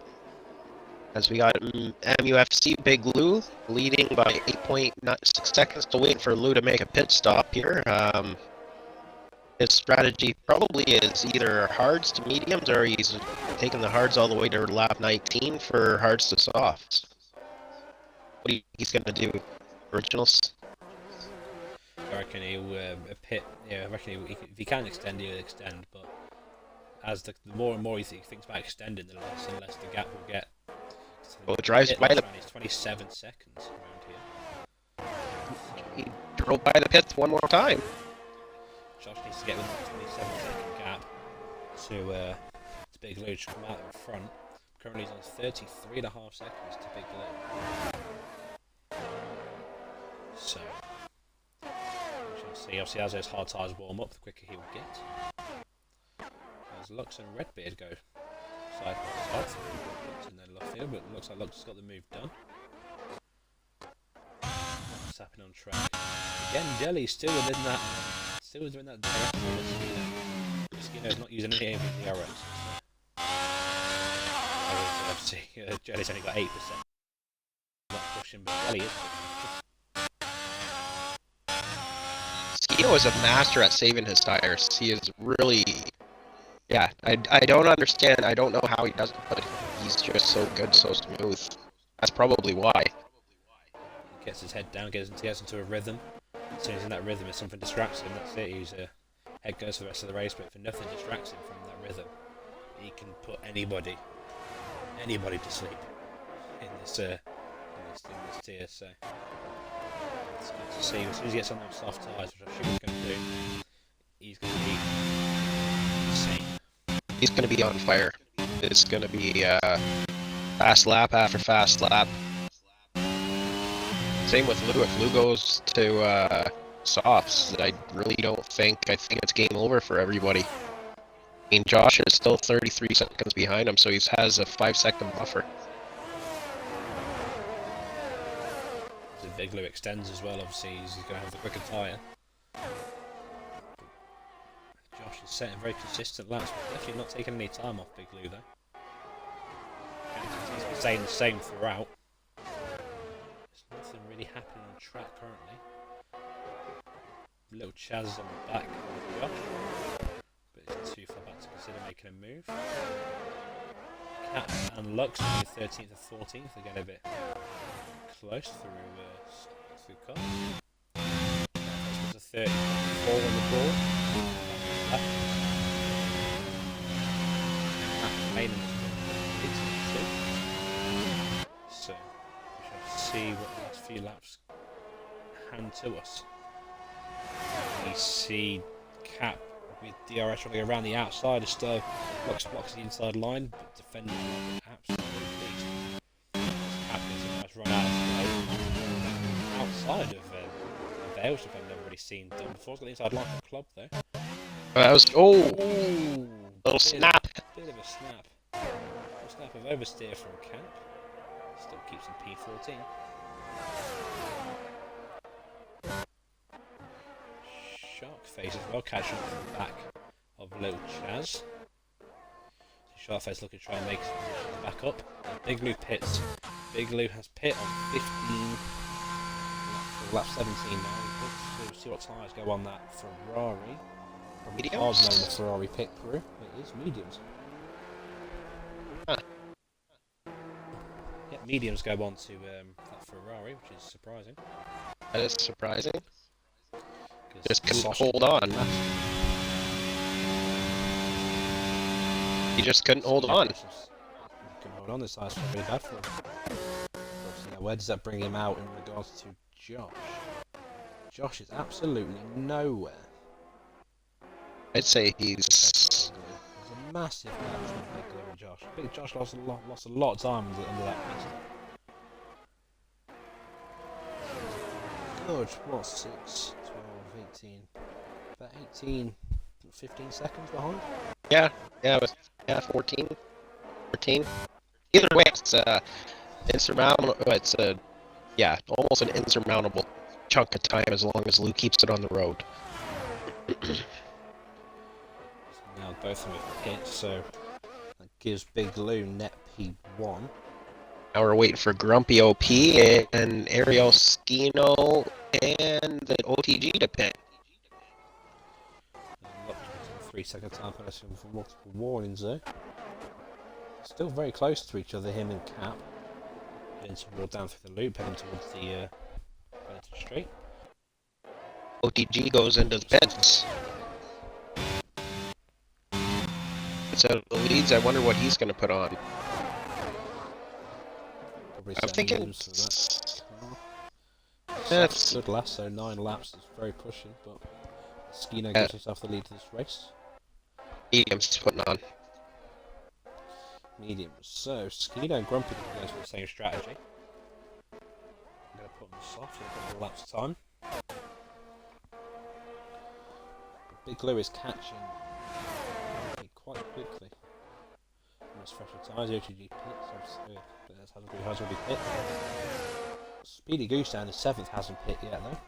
As we got MUFC Big Lou leading by 8.6 seconds, still waiting for Lou to make a pit stop here. His strategy probably is either hards to mediums, or he's taking the hards all the way to lap 19 for hards to softs. What do you think he's going to do? Originals? I reckon he'll pit. Yeah, I reckon if he can extend, he'll extend. But as the more and more he thinks about extending, the less and less the gap will get. Well, it drives by the. It's 27 seconds around here. He drove by the pits one more time. Josh needs to get within the 27-second gap to Big Lou to come out in front. Currently he's on 33.5 seconds to Big Lou. So, we shall see. Obviously, as those hard tyres warm up, the quicker he will get. As Lux and Redbeard go side by side through in their left field, but it looks like Lux has got the move done. What's happening on track? Again, Jelly still within that. Still doing that direction with Skino's not using any of the DRS. Obviously, Jelly's only got 8%. Not pushing, but Jelly is pushing. Skino is a master at saving his tires. He is really Yeah, I don't understand. I don't know how he does it, but he's just so good, so smooth. That's probably why. He gets his head down, gets into a rhythm. As soon as he's in that rhythm, if something distracts him, that's it. His head goes for the rest of the race, but if nothing distracts him from that rhythm, he can put anybody to sleep in this tier. So it's good to see. As soon as he gets on those soft tyres, which I assume he's going to do, he's going to be insane. He's going to be on fire. It's going to be fast lap after fast lap. Same with Lou. If Lou goes to softs, I really don't think. I think it's game over for everybody. I mean, Josh is still 33 seconds behind him, so he has a 5-second buffer. The Big Lou extends as well. Obviously, he's going to have the quicker tyre. Josh is setting very consistent laps, but definitely not taking any time off Big Lou though. He's been staying the same throughout. There's nothing really happening on track currently. Little Chaz is on the back of Josh, but isn't too far back to consider making a move. Cat and Lux will be 13th and 14th. They're getting a bit close through cars. There's a 34 on the board. So we shall see what the last few laps hand to us. We see Cap with DRS trying to go around the outside of Stowe. Lux blocks the inside line, but defending absolutely beat. Cap gets a nice run out of outside of Vales, which I've never really seen done before. It's got the inside line for the club though. That was little snap. Bit of a snap. Little snap of oversteer from Camp. Still keeps him P14. Shark face as well, catching up from the back of Little Chaz. Sharkface looking to try and make his position back up. Big Lou pits. Big Lou has pit on 15. Lap 17 now. We'll see what tyres go on that Ferrari. Mediums? Odd known the Ferrari pit crew. It is mediums. Huh. Yeah, mediums go on to that Ferrari, which is surprising. That is surprising. Just couldn't hold on. He just couldn't hold on. Couldn't hold on. This side's really bad for him. Obviously, now, where does that bring him out in regards to Josh? Josh is absolutely nowhere. I'd say he's. There's a massive gap between Big Lou and Josh. Big Josh lost a lot of time under that pit. Good, what, 6, 12, 18, about 18, 15 seconds behind? Yeah, 14. Either way, it's insurmountable. It's almost an insurmountable chunk of time as long as Lou keeps it on the road. Now both of them have hit, so that gives Big Lou net P1. Now we're waiting for Grumpy OP and Ariel Skino and the OTG to pit. 3-second time penalty for multiple warnings though. Still very close to each other, him and Cap. Heading toward down through the loop, heading towards the straight. OTG goes into the pits. So the leads, I wonder what he's going to put on. I'm thinking that's good last, so 9 laps is very pushing, but Skino gives himself the lead to this race. Medium's putting on. Medium. So Skino and Grumpy goes for the same strategy. I'm going to put them soft, so they've got the laps time. Big Lou is catching quite quickly. Almost fresher tyres, OTG pits, has already pit. Speedy Goose down in 7th hasn't pit yet though.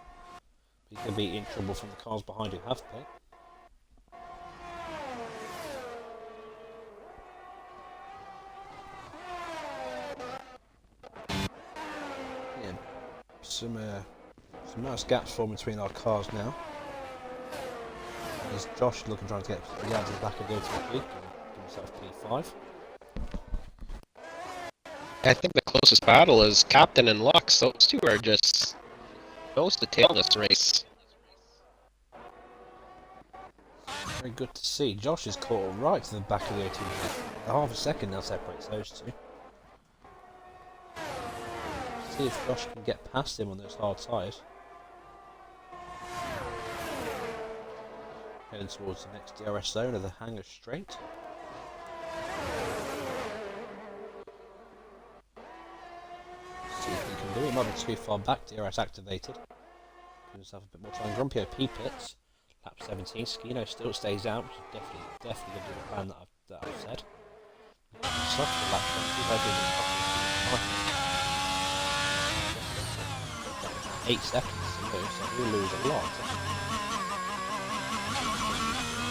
He could be in trouble from the cars behind who have pit. Yeah, some nice gaps forming between our cars now. as Josh looking trying to get down to the back of the OTG, give himself P5. I think the closest battle is Captain and Lux. Those two are just nose to tail this race. Very good to see. Josh is caught right to the back of the OTG. Half a second now separates those two. See if Josh can get past him on those hard tyres. Heading towards the next DRS zone of the Hangar Straight. See if he can do it. He might be too far back. DRS activated. Give himself a bit more time. Grumpy OP pits. Lap 17. Skino still stays out, which is definitely going to be the plan that I've said. Soft for lap 20. 8 seconds to go, so he'll lose a lot.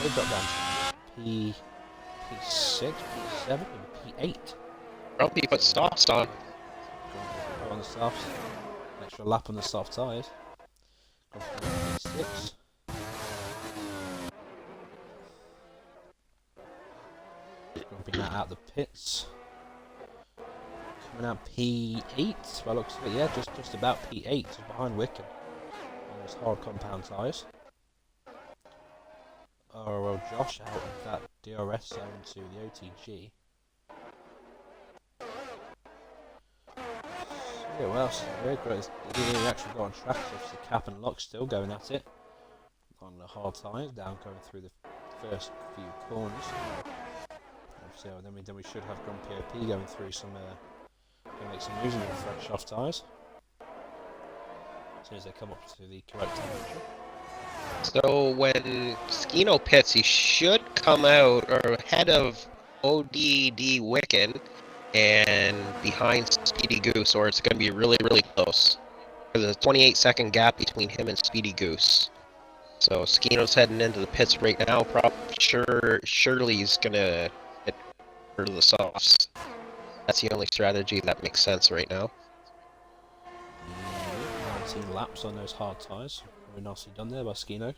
They've got down to P6, P7, and P8. Grumpy put softs on. Go on the softs. Extra lap on the soft tyres. P6. Grumping that out the pits. Coming out P8. Well, looks like, yeah, just about P8, just behind Wicken on those hard compound tyres. Oh well, Josh out of that DRS zone to the OTG. Yeah, well, so very great. They didn't actually go on track, so obviously Cap and Lux still going at it. On the hard tyres, down going through the first few corners. So then we should have Grumpy OP going through some, going to make some moves in the fresh soft tyres. As soon as they come up to the correct temperature. So when Skino pits, he should come out or ahead of ODD Wicken and behind Speedy Goose, or it's going to be really, really close. There's a 28-second gap between him and Speedy Goose. So Skino's heading into the pits right now. Surely he's going to hit for the softs. That's the only strategy that makes sense right now. 19 laps on those hard tyres. Very nicely done there by Skino.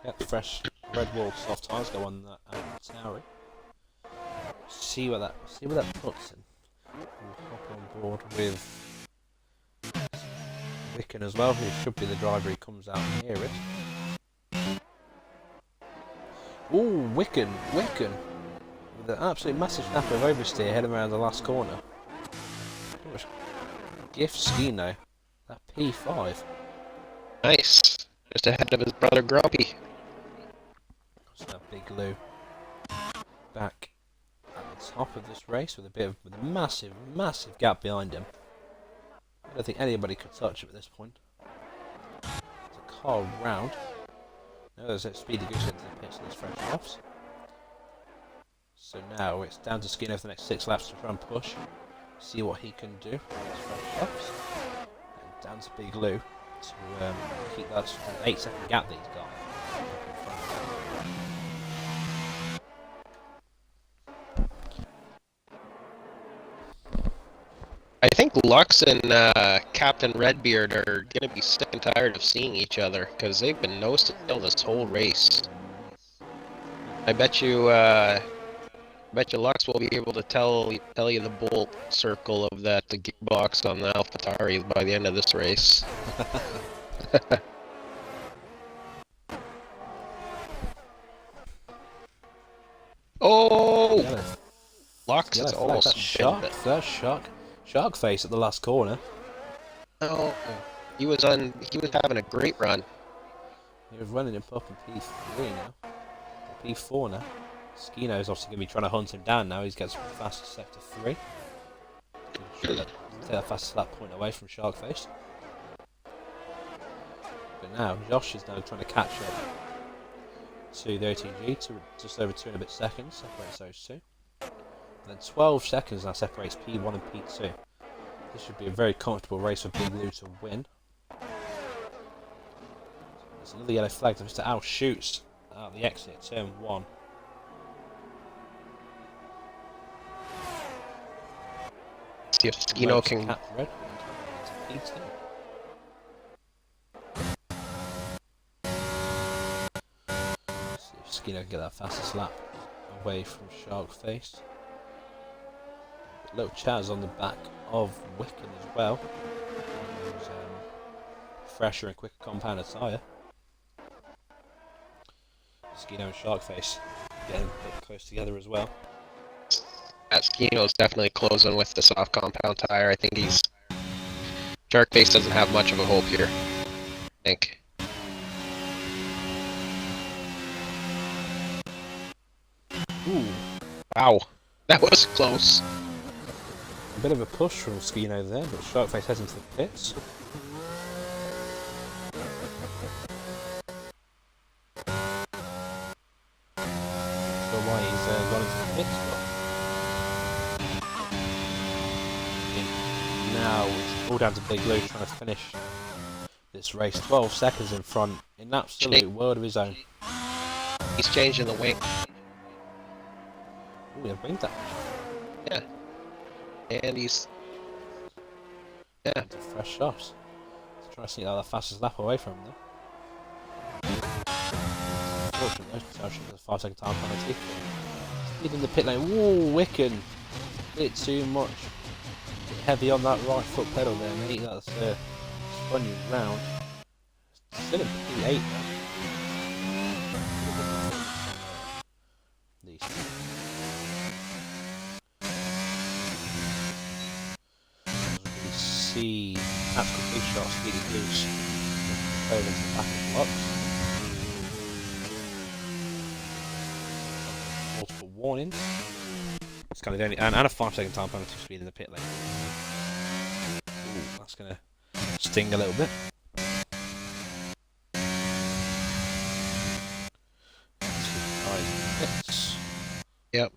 Yep, fresh red wall soft tyres go on that Tauri. See where that puts him. We'll hop on board with Wicken as well, who should be the driver. He comes out near it. Ooh, Wicken with an absolute massive snap of oversteer heading around the last corner. Gift Skino that P5. Nice. Just ahead of his brother Grumpy. So that Big Lou back at the top of this race with a massive gap behind him. I don't think anybody could touch him at this point. It's a car round. Now there's a Speedy Goose into the pits and his fresh offs. So now it's down to Skino for the next 6 laps to try and push. See what he can do with his fresh offs. And down to Big Lou to keep that 8-second gap that he's got. I think Lux and Captain Redbeard are going to be sick and tired of seeing each other, because they've been nose to tail this whole race. I bet you Lux will be able to tell you the bolt circle of the gearbox on the AlphaTauri by the end of this race. Oh! Lux is almost shark face at the last corner. Oh, he was having a great run. He was running him up in P3 now. P4 now. Skino is obviously going to be trying to hunt him down now. He's getting fastest sector 3. Take that fastest lap point away from Sharkface. But now, Josh is now trying to catch up to the OTG to just over 2 and a bit seconds. Separates those two. And then 12 seconds now separates P1 and P2. This should be a very comfortable race for Big Lou to win. There's another yellow flag that Mr. Al shoots out the exit, turn 1. See if Skino can... Cap red into P2. Skino can get that fastest lap away from Shark Face. Little Chaz on the back of Wicken as well. Who's, fresher and quicker compound tyre. Skino and Shark Face getting a bit close together as well. Skino's definitely closing with the soft compound tire. I think he's... Sharkface doesn't have much of a hope here, I think. Ooh. Wow, that was close. A bit of a push from Skino there, but Sharkface heads into the pits. Not sure why he's gone into the pits, but now it's all down to Big Lou trying to finish this race 12 seconds in front in an absolute world of his own. He's changing the wing. Ooh, yeah, wing damage. Yeah. And he's... Yeah. Into fresh shafts. Let's try to sneak out the fastest lap away from him though. Unfortunately, no potential for the 5-second time penalty. Speed in the pit lane. Whoa, Wicken! A bit too much. Bit heavy on that right foot pedal there, mate. That's spun you round. Still in P8 now. These. We see absolute big shot, Speedy Goose over into the back of Lux. Multiple warnings. It's kind of only and a 5-second time penalty for speed in the pit lane. Ooh, that's gonna sting a little bit. Yep.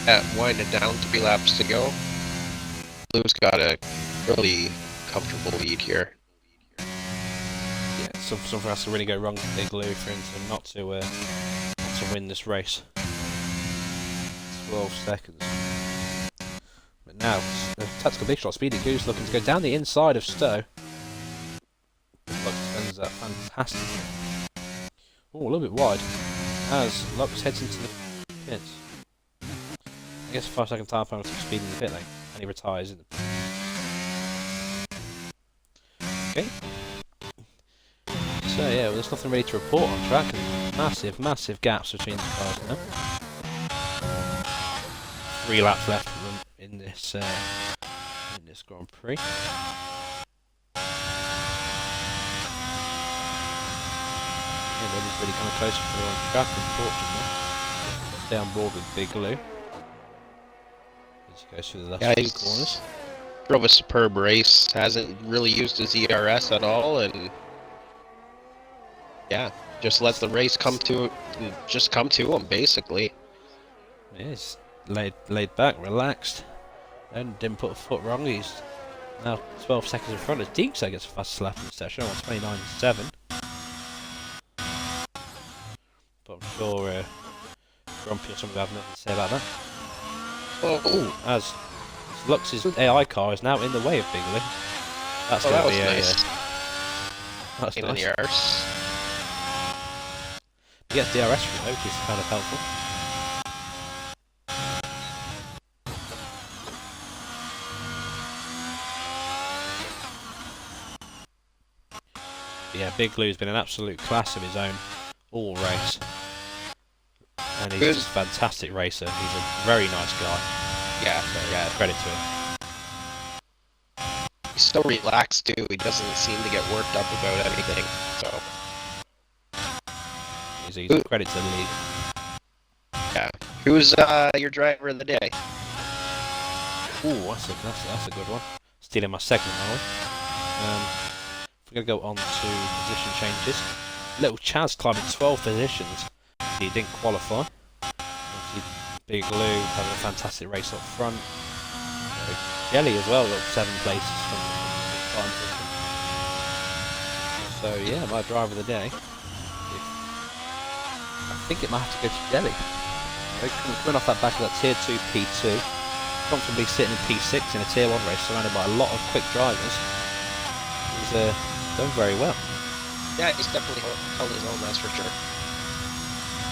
Yeah, winding down 3 laps to go. Blue's got a really comfortable lead here. Yeah, something has to really go wrong with Big Lou for him to not to win this race. 12 seconds. But now, the tactical big shot, Speedy Goose looking to go down the inside of Stowe. Lux defends that fantastic. Oh, a little bit wide. As Lux heads into the pits. I guess 5-second time penalty for speed in the pit lane. And he retires in the pit. Okay. So yeah, well, there's nothing really to report on track. And massive gaps between the cars now. 3 laps left in this Grand Prix. Yeah, nobody's really coming closer to the on track, unfortunately. Stay on board with Big Lou. As he goes through the last few corners. Drove a superb race, hasn't really used his ERS at all, and yeah, just let the race come to him, basically. Yeah, he's laid back, relaxed, and didn't put a foot wrong. He's now 12 seconds in front as Deeksa gets a fastest lap in the session on 29.7. But I'm sure Grumpy or somebody will have nothing to say about that. Oh, as Lux's AI car is now in the way of Big Lou. That's going to be nice. That's in nice. the DRS. He gets DRS from it, which is kind of helpful. But yeah, Big Lou's been an absolute class of his own all race. And he's just a fantastic racer. He's a very nice guy. Yeah, So, yeah. credit to him. He's so relaxed too. He doesn't seem to get worked up about anything. So He's a credit to the league. yeah. Who's your driver of the day? Ooh, that's a good one. Stealing my second now. We're going to go on to position changes. Little Chaz climbing 12 positions. He didn't qualify. Obviously, Big Lou having a fantastic race up front. Jelly as well, got 7 places from the climb position. So yeah, my driver of the day. I think it might have to go to Jelly. Coming off that back of that Tier 2 P2, comfortably sitting in P6 in a Tier 1 race, surrounded by a lot of quick drivers. He's done very well. Yeah, he's definitely held his own, that's for sure.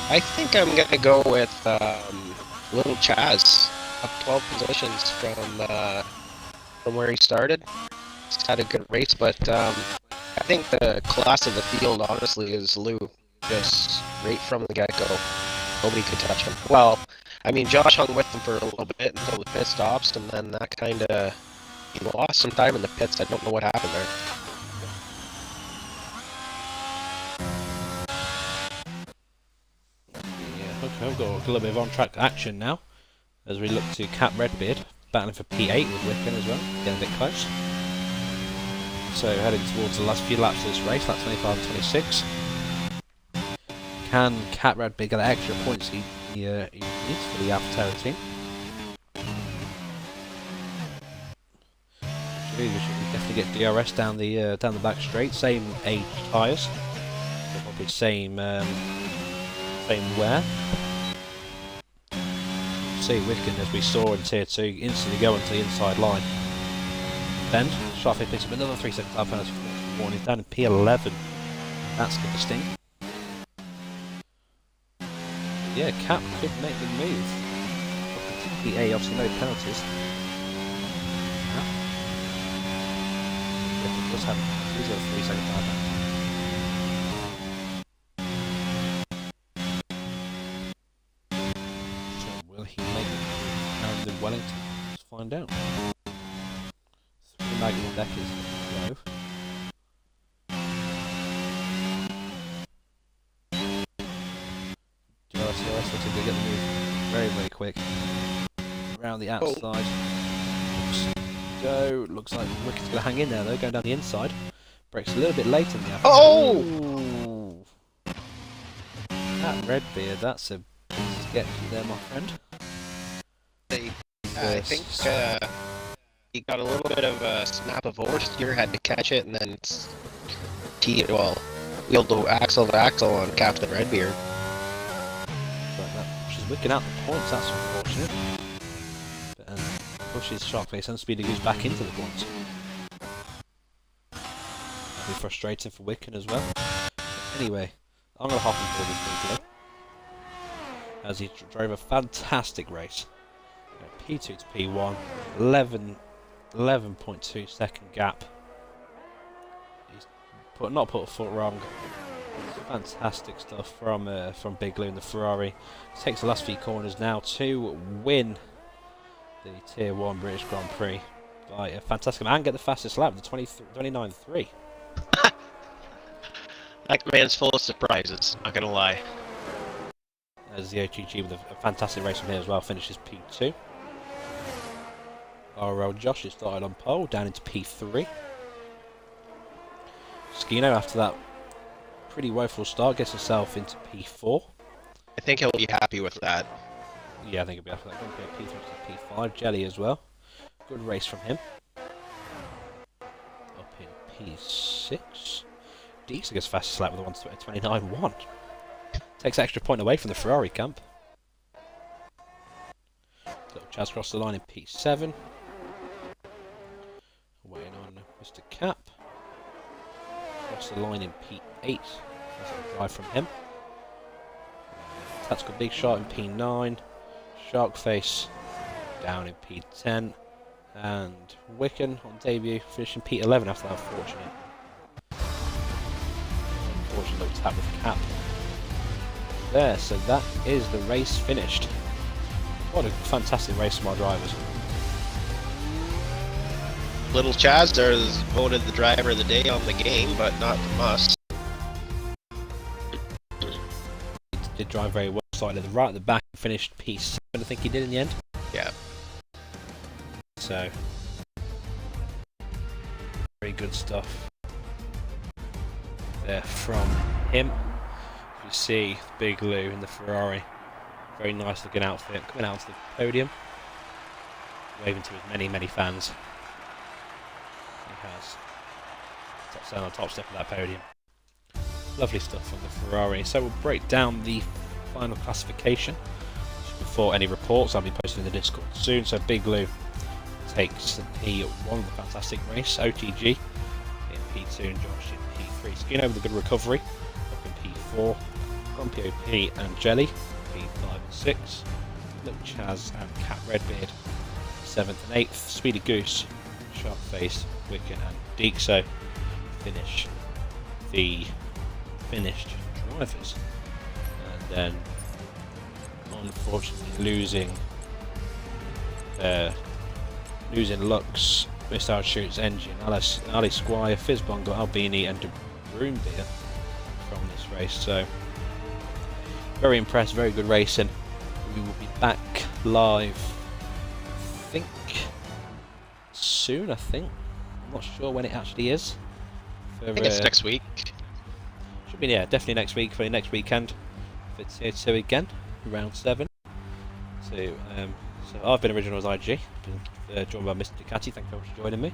I think I'm gonna go with little Chaz, up 12 positions from where he started. He's had a good race, but I think the class of the field, honestly, is Lou. Just right from the get-go. Nobody could touch him. Well, I mean, Josh hung with him for a little bit until the pit stops, and then that kind of... He lost some time in the pits. I don't know what happened there. Yeah, okay, we've got a little bit of on-track action now as we look to Cap Redbeard, battling for P8 with Wickham as well, getting a bit close. So heading towards the last few laps of this race, lap 25 and 26. Can Cap Redbeard get the extra points he needs for the AlphaTauri team? We should definitely get DRS down the back straight. Same age tyres, probably same wear. See Wickham, as we saw in Tier 2, instantly go onto the inside line. Then Sharfie picks up another 3 seconds up penalty for warning down in P11. That's going to sting. Yeah, Cap could make the move. P8, obviously no penalties. Does have he's got a 3 second time back. So will he make it down to Wellington? Let's find out. 3 magnet deck is low. DRS looks like they get the move very, very quick. Around the outside. Go. Looks like Wicket's going to hang in there though, going down the inside. Brakes a little bit late in the afternoon. Oh! That Redbeard, that's a sketchy there, my friend. I think he got a little bit of a snap of oversteer, had to catch it, and then wheeled the axle to axle on Captain Redbeard. But that pushes Wicket out the points, that's unfortunate. But, pushes Sharkface and Speedy Goose back into the points. That'll be frustrating for Wicken as well. Anyway, I'm going to hop on board this Big Lou, as he drove a fantastic race. P2 to P1, 11.2 second gap. He's not put a foot wrong. Fantastic stuff from Big Lou in the Ferrari. Takes the last few corners now to win the Tier 1 British Grand Prix by a fantastic man and get the fastest lap, the 29.3. That man's full of surprises, not gonna lie. As the OTG with a fantastic race from here as well, finishes P2. AERL Josh is started on pole, down into P3. Skino, after that pretty woeful start, gets himself into P4. I think he'll be happy with that. Yeah, I think he'll be after that. Going to P3 to P5. Jelly as well. Good race from him. Up in P6. Diesel gets fastest lap with a 1:29.1. Takes extra point away from the Ferrari camp. Little Chaz across the line in P7. Waiting on Mr. Cap. Across the line in P8. That's a drive from him. Tactical Big Shot in P9. Sharkface down in P10. And Wicken on debut, finishing P11 after that unfortunate little tap with Cap. There, so that is the race finished. What a fantastic race from our drivers. Little Chaz there is voted the driver of the day on the game, but not from us. He did drive very well, started right at the back and finished P7, I think he did in the end. Yeah. So, very good stuff there from him. You see Big Lou in the Ferrari, very nice looking outfit, coming out onto the podium, waving to his many fans. He has stand on top step of that podium. Lovely stuff from the Ferrari. So we'll break down the final classification before any reports. I'll be posting in the Discord soon. So Big Lou takes the P1 with a fantastic race. OTG in P2 and Josh in P3. Skino with a good recovery, up in P4. Grumpy OP and Jelly, P5 and 6. Little Chaz and Cat Redbeard, 7th and 8th. Speedy Goose, Sharkface, Wicken and Deekso finish the finished drivers. And then, unfortunately, losing Lux, Mr. Shoots Engine, Ali Squire, Fizzbongo, Albini and De Bruyne from this race. So very impressed, very good racing. We will be back live, I think, soon. I'm not sure when it actually is. For, I think it's next week. Should be, yeah, definitely next week, for next weekend. If it's here to again, round 7. So I've been OriginalsIG, been joined by Mr. Ducati. Thank you very much for joining me.